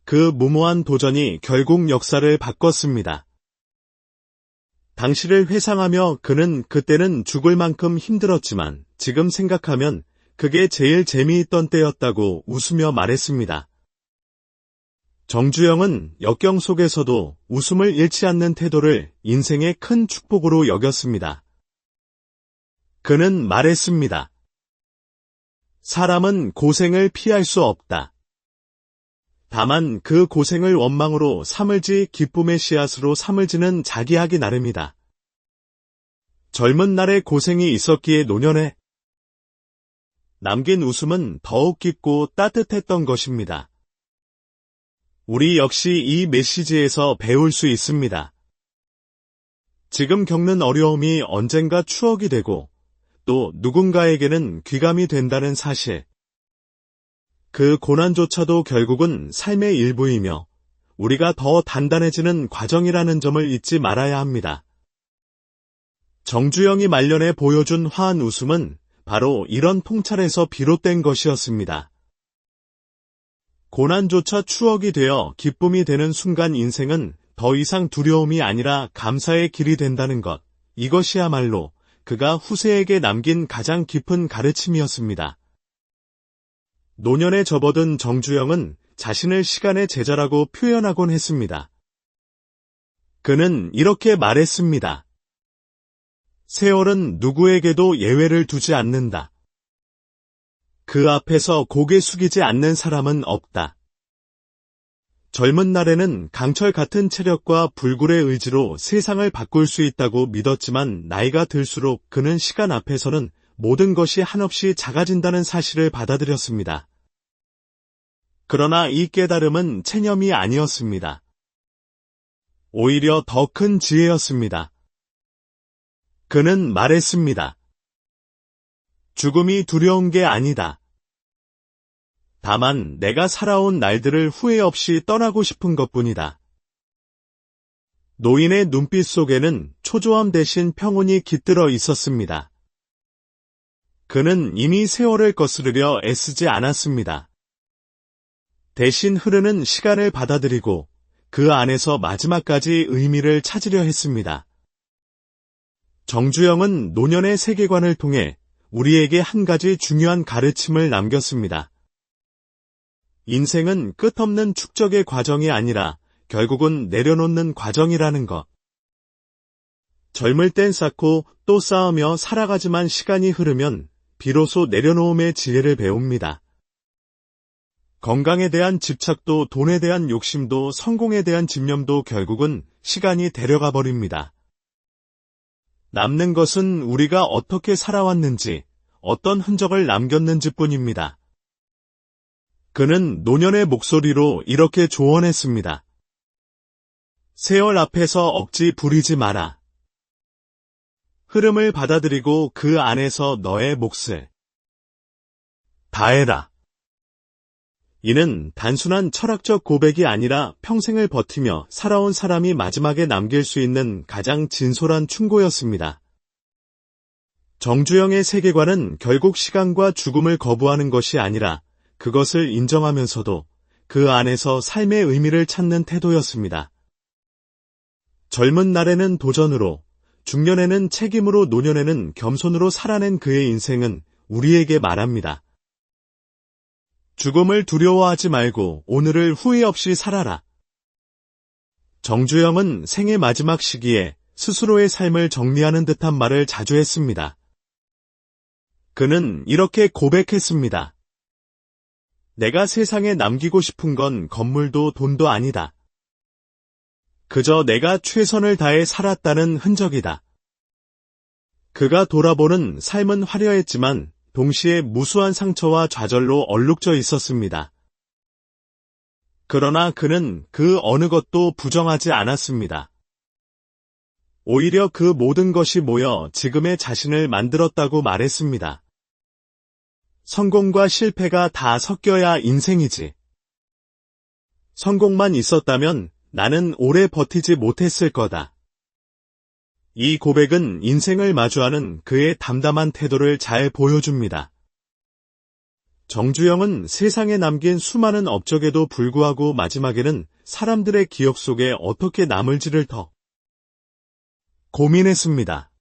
그 무모한 도전이 결국 역사를 바꿨습니다. 당시를 회상하며 그는 그때는 죽을 만큼 힘들었지만 지금 생각하면 그게 제일 재미있던 때였다고 웃으며 말했습니다. 정주영은 역경 속에서도 웃음을 잃지 않는 태도를 인생의 큰 축복으로 여겼습니다. 그는 말했습니다. 사람은 고생을 피할 수 없다. 다만 그 고생을 원망으로 삼을지 기쁨의 씨앗으로 삼을지는 자기 하기 나름이다. 젊은 날에 고생이 있었기에 노년에 남긴 웃음은 더욱 깊고 따뜻했던 것입니다. 우리 역시 이 메시지에서 배울 수 있습니다. 지금 겪는 어려움이 언젠가 추억이 되고 또 누군가에게는 귀감이 된다는 사실. 그 고난조차도 결국은 삶의 일부이며 우리가 더 단단해지는 과정이라는 점을 잊지 말아야 합니다. 정주영이 말년에 보여준 화한 웃음은 바로 이런 통찰에서 비롯된 것이었습니다. 고난조차 추억이 되어 기쁨이 되는 순간 인생은 더 이상 두려움이 아니라 감사의 길이 된다는 것, 이것이야말로 그가 후세에게 남긴 가장 깊은 가르침이었습니다. 노년에 접어든 정주영은 자신을 시간의 제자라고 표현하곤 했습니다. 그는 이렇게 말했습니다. 세월은 누구에게도 예외를 두지 않는다. 그 앞에서 고개 숙이지 않는 사람은 없다. 젊은 날에는 강철 같은 체력과 불굴의 의지로 세상을 바꿀 수 있다고 믿었지만 나이가 들수록 그는 시간 앞에서는 모든 것이 한없이 작아진다는 사실을 받아들였습니다. 그러나 이 깨달음은 체념이 아니었습니다. 오히려 더 큰 지혜였습니다. 그는 말했습니다. 죽음이 두려운 게 아니다. 다만 내가 살아온 날들을 후회 없이 떠나고 싶은 것뿐이다. 노인의 눈빛 속에는 초조함 대신 평온이 깃들어 있었습니다. 그는 이미 세월을 거스르려 애쓰지 않았습니다. 대신 흐르는 시간을 받아들이고 그 안에서 마지막까지 의미를 찾으려 했습니다. 정주영은 노년의 세계관을 통해 우리에게 한 가지 중요한 가르침을 남겼습니다. 인생은 끝없는 축적의 과정이 아니라 결국은 내려놓는 과정이라는 것. 젊을 땐 쌓고 또 쌓으며 살아가지만 시간이 흐르면 비로소 내려놓음의 지혜를 배웁니다. 건강에 대한 집착도 돈에 대한 욕심도 성공에 대한 집념도 결국은 시간이 데려가 버립니다. 남는 것은 우리가 어떻게 살아왔는지, 어떤 흔적을 남겼는지 뿐입니다. 그는 노년의 목소리로 이렇게 조언했습니다. 세월 앞에서 억지 부리지 마라. 흐름을 받아들이고 그 안에서 너의 몫을 다해라. 이는 단순한 철학적 고백이 아니라 평생을 버티며 살아온 사람이 마지막에 남길 수 있는 가장 진솔한 충고였습니다. 정주영의 세계관은 결국 시간과 죽음을 거부하는 것이 아니라 그것을 인정하면서도 그 안에서 삶의 의미를 찾는 태도였습니다. 젊은 날에는 도전으로, 중년에는 책임으로, 노년에는 겸손으로 살아낸 그의 인생은 우리에게 말합니다. 죽음을 두려워하지 말고 오늘을 후회 없이 살아라. 정주영은 생의 마지막 시기에 스스로의 삶을 정리하는 듯한 말을 자주 했습니다. 그는 이렇게 고백했습니다. 내가 세상에 남기고 싶은 건 건물도 돈도 아니다. 그저 내가 최선을 다해 살았다는 흔적이다. 그가 돌아보는 삶은 화려했지만 동시에 무수한 상처와 좌절로 얼룩져 있었습니다. 그러나 그는 그 어느 것도 부정하지 않았습니다. 오히려 그 모든 것이 모여 지금의 자신을 만들었다고 말했습니다. 성공과 실패가 다 섞여야 인생이지. 성공만 있었다면 나는 오래 버티지 못했을 거다. 이 고백은 인생을 마주하는 그의 담담한 태도를 잘 보여줍니다. 정주영은 세상에 남긴 수많은 업적에도 불구하고 마지막에는 사람들의 기억 속에 어떻게 남을지를 더 고민했습니다.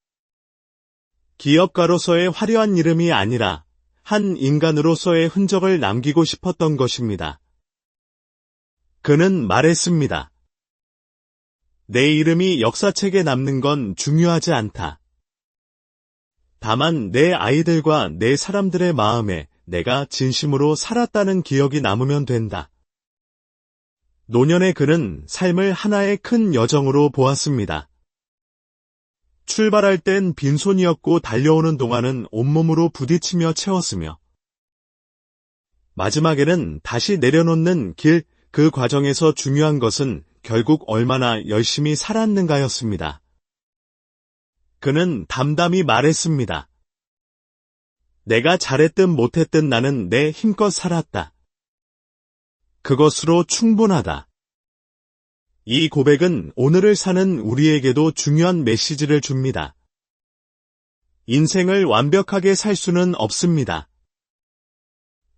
기업가로서의 화려한 이름이 아니라 한 인간으로서의 흔적을 남기고 싶었던 것입니다. 그는 말했습니다. 내 이름이 역사책에 남는 건 중요하지 않다. 다만 내 아이들과 내 사람들의 마음에 내가 진심으로 살았다는 기억이 남으면 된다. 노년의 그는 삶을 하나의 큰 여정으로 보았습니다. 출발할 땐 빈손이었고 달려오는 동안은 온몸으로 부딪히며 채웠으며 마지막에는 다시 내려놓는 길, 그 과정에서 중요한 것은 결국 얼마나 열심히 살았는가였습니다. 그는 담담히 말했습니다. 내가 잘했든 못했든 나는 내 힘껏 살았다. 그것으로 충분하다. 이 고백은 오늘을 사는 우리에게도 중요한 메시지를 줍니다. 인생을 완벽하게 살 수는 없습니다.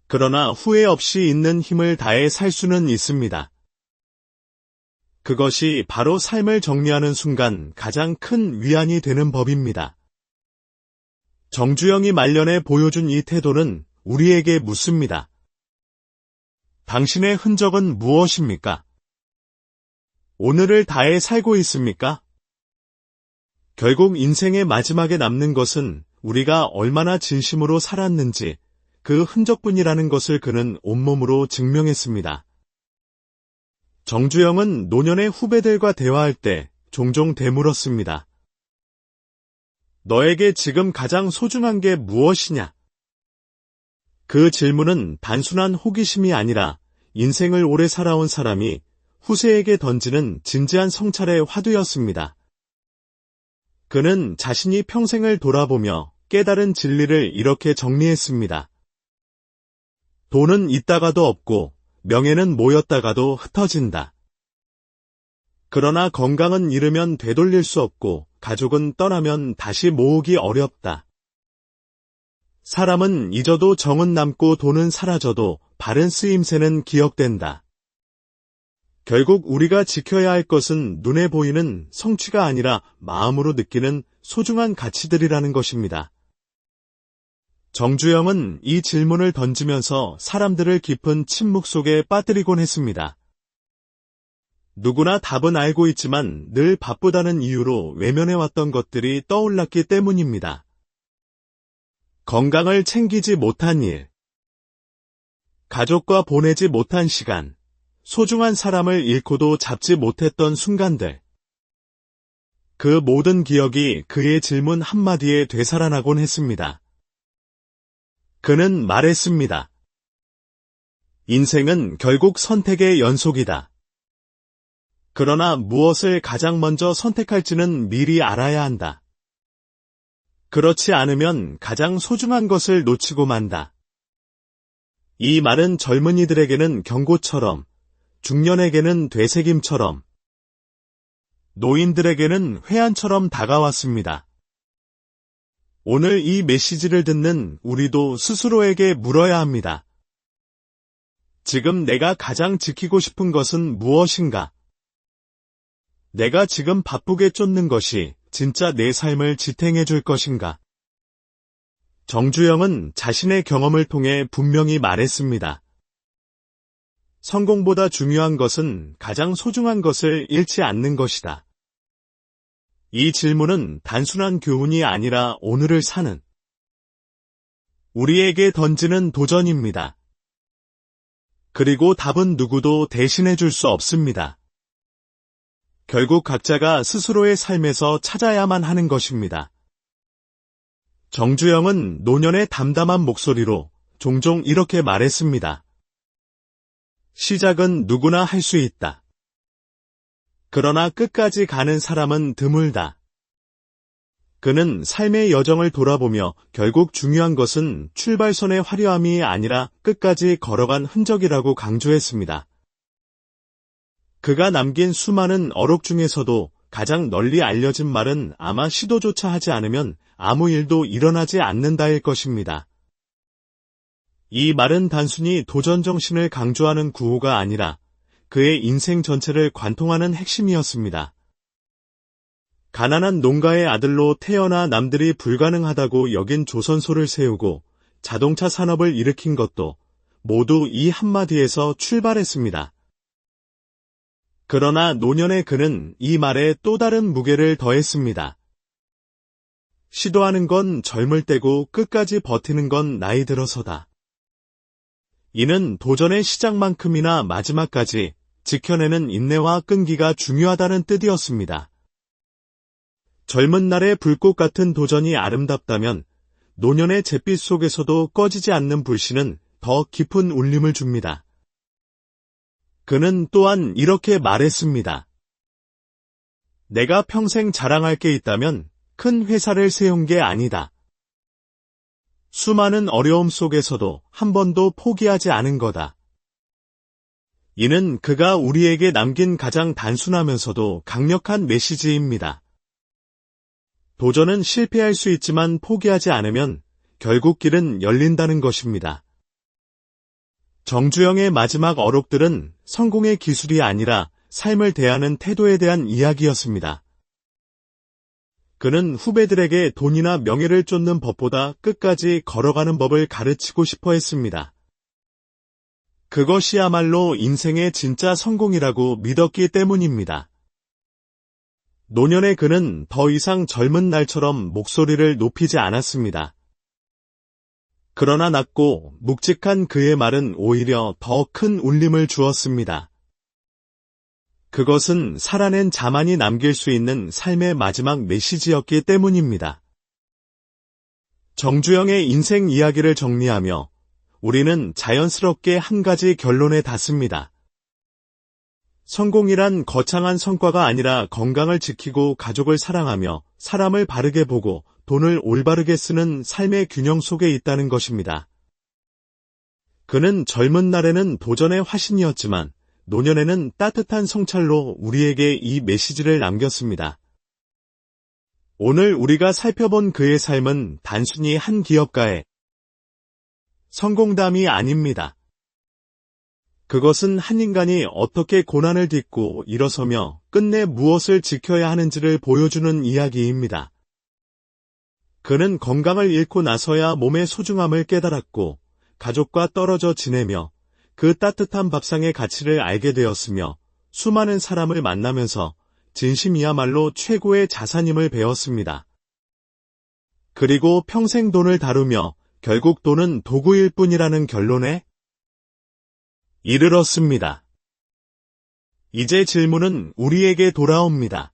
그러나 후회 없이 있는 힘을 다해 살 수는 있습니다. 그것이 바로 삶을 정리하는 순간 가장 큰 위안이 되는 법입니다. 정주영이 말년에 보여준 이 태도는 우리에게 묻습니다. 당신의 흔적은 무엇입니까? 오늘을 다해 살고 있습니까? 결국 인생의 마지막에 남는 것은 우리가 얼마나 진심으로 살았는지 그 흔적뿐이라는 것을 그는 온몸으로 증명했습니다. 정주영은 노년의 후배들과 대화할 때 종종 되물었습니다. 너에게 지금 가장 소중한 게 무엇이냐? 그 질문은 단순한 호기심이 아니라 인생을 오래 살아온 사람이 후세에게 던지는 진지한 성찰의 화두였습니다. 그는 자신이 평생을 돌아보며 깨달은 진리를 이렇게 정리했습니다. 돈은 있다가도 없고 명예는 모였다가도 흩어진다. 그러나 건강은 잃으면 되돌릴 수 없고 가족은 떠나면 다시 모으기 어렵다. 사람은 잊어도 정은 남고 돈은 사라져도 바른 쓰임새는 기억된다. 결국 우리가 지켜야 할 것은 눈에 보이는 성취가 아니라 마음으로 느끼는 소중한 가치들이라는 것입니다. 정주영은 이 질문을 던지면서 사람들을 깊은 침묵 속에 빠뜨리곤 했습니다. 누구나 답은 알고 있지만 늘 바쁘다는 이유로 외면해왔던 것들이 떠올랐기 때문입니다. 건강을 챙기지 못한 일, 가족과 보내지 못한 시간, 소중한 사람을 잃고도 잡지 못했던 순간들. 그 모든 기억이 그의 질문 한마디에 되살아나곤 했습니다. 그는 말했습니다. 인생은 결국 선택의 연속이다. 그러나 무엇을 가장 먼저 선택할지는 미리 알아야 한다. 그렇지 않으면 가장 소중한 것을 놓치고 만다. 이 말은 젊은이들에게는 경고처럼, 중년에게는 되새김처럼, 노인들에게는 회한처럼 다가왔습니다. 오늘 이 메시지를 듣는 우리도 스스로에게 물어야 합니다. 지금 내가 가장 지키고 싶은 것은 무엇인가? 내가 지금 바쁘게 쫓는 것이 진짜 내 삶을 지탱해 줄 것인가? 정주영은 자신의 경험을 통해 분명히 말했습니다. 성공보다 중요한 것은 가장 소중한 것을 잃지 않는 것이다. 이 질문은 단순한 교훈이 아니라 오늘을 사는 우리에게 던지는 도전입니다. 그리고 답은 누구도 대신해 줄 수 없습니다. 결국 각자가 스스로의 삶에서 찾아야만 하는 것입니다. 정주영은 노년의 담담한 목소리로 종종 이렇게 말했습니다. 시작은 누구나 할 수 있다. 그러나 끝까지 가는 사람은 드물다. 그는 삶의 여정을 돌아보며 결국 중요한 것은 출발선의 화려함이 아니라 끝까지 걸어간 흔적이라고 강조했습니다. 그가 남긴 수많은 어록 중에서도 가장 널리 알려진 말은 아마 시도조차 하지 않으면 아무 일도 일어나지 않는다일 것입니다. 이 말은 단순히 도전 정신을 강조하는 구호가 아니라 그의 인생 전체를 관통하는 핵심이었습니다. 가난한 농가의 아들로 태어나 남들이 불가능하다고 여긴 조선소를 세우고 자동차 산업을 일으킨 것도 모두 이 한마디에서 출발했습니다. 그러나 노년의 그는 이 말에 또 다른 무게를 더했습니다. 시도하는 건 젊을 때고 끝까지 버티는 건 나이 들어서다. 이는 도전의 시작만큼이나 마지막까지 지켜내는 인내와 끈기가 중요하다는 뜻이었습니다. 젊은 날의 불꽃 같은 도전이 아름답다면 노년의 잿빛 속에서도 꺼지지 않는 불씨는 더 깊은 울림을 줍니다. 그는 또한 이렇게 말했습니다. 내가 평생 자랑할 게 있다면 큰 회사를 세운 게 아니다. 수많은 어려움 속에서도 한 번도 포기하지 않은 거다. 이는 그가 우리에게 남긴 가장 단순하면서도 강력한 메시지입니다. 도전은 실패할 수 있지만 포기하지 않으면 결국 길은 열린다는 것입니다. 정주영의 마지막 어록들은 성공의 기술이 아니라 삶을 대하는 태도에 대한 이야기였습니다. 그는 후배들에게 돈이나 명예를 쫓는 법보다 끝까지 걸어가는 법을 가르치고 싶어 했습니다. 그것이야말로 인생의 진짜 성공이라고 믿었기 때문입니다. 노년의 그는 더 이상 젊은 날처럼 목소리를 높이지 않았습니다. 그러나 낮고 묵직한 그의 말은 오히려 더 큰 울림을 주었습니다. 그것은 살아낸 자만이 남길 수 있는 삶의 마지막 메시지였기 때문입니다. 정주영의 인생 이야기를 정리하며 우리는 자연스럽게 한 가지 결론에 닿습니다. 성공이란 거창한 성과가 아니라 건강을 지키고 가족을 사랑하며 사람을 바르게 보고 돈을 올바르게 쓰는 삶의 균형 속에 있다는 것입니다. 그는 젊은 날에는 도전의 화신이었지만 노년에는 따뜻한 성찰로 우리에게 이 메시지를 남겼습니다. 오늘 우리가 살펴본 그의 삶은 단순히 한 기업가의 성공담이 아닙니다. 그것은 한 인간이 어떻게 고난을 딛고 일어서며 끝내 무엇을 지켜야 하는지를 보여주는 이야기입니다. 그는 건강을 잃고 나서야 몸의 소중함을 깨달았고 가족과 떨어져 지내며 그 따뜻한 밥상의 가치를 알게 되었으며 수많은 사람을 만나면서 진심이야말로 최고의 자산임을 배웠습니다. 그리고 평생 돈을 다루며 결국 돈은 도구일 뿐이라는 결론에 이르렀습니다. 이제 질문은 우리에게 돌아옵니다.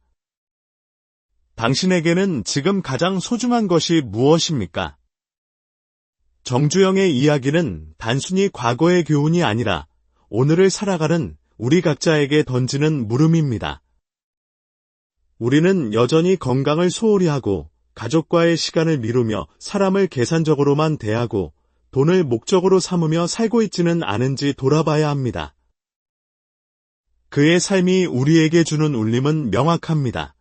당신에게는 지금 가장 소중한 것이 무엇입니까? 정주영의 이야기는 단순히 과거의 교훈이 아니라 오늘을 살아가는 우리 각자에게 던지는 물음입니다. 우리는 여전히 건강을 소홀히 하고 가족과의 시간을 미루며 사람을 계산적으로만 대하고 돈을 목적으로 삼으며 살고 있지는 않은지 돌아봐야 합니다. 그의 삶이 우리에게 주는 울림은 명확합니다.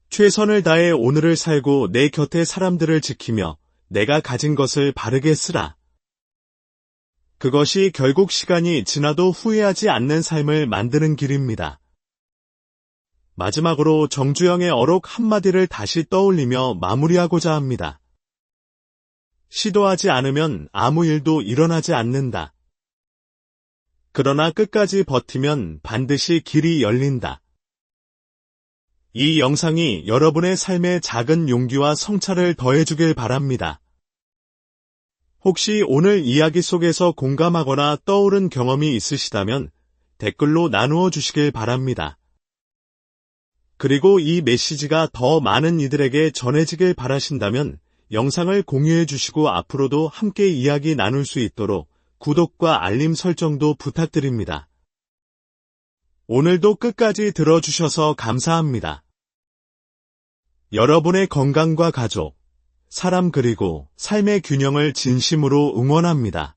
최선을 다해 오늘을 살고 내 곁의 사람들을 지키며 내가 가진 것을 바르게 쓰라. 그것이 결국 시간이 지나도 후회하지 않는 삶을 만드는 길입니다. 마지막으로 정주영의 어록 한마디를 다시 떠올리며 마무리하고자 합니다. 시도하지 않으면 아무 일도 일어나지 않는다. 그러나 끝까지 버티면 반드시 길이 열린다. 이 영상이 여러분의 삶에 작은 용기와 성찰을 더해주길 바랍니다. 혹시 오늘 이야기 속에서 공감하거나 떠오른 경험이 있으시다면 댓글로 나누어 주시길 바랍니다. 그리고 이 메시지가 더 많은 이들에게 전해지길 바라신다면 영상을 공유해 주시고 앞으로도 함께 이야기 나눌 수 있도록 구독과 알림 설정도 부탁드립니다. 오늘도 끝까지 들어주셔서 감사합니다. 여러분의 건강과 가족, 사람 그리고 삶의 균형을 진심으로 응원합니다.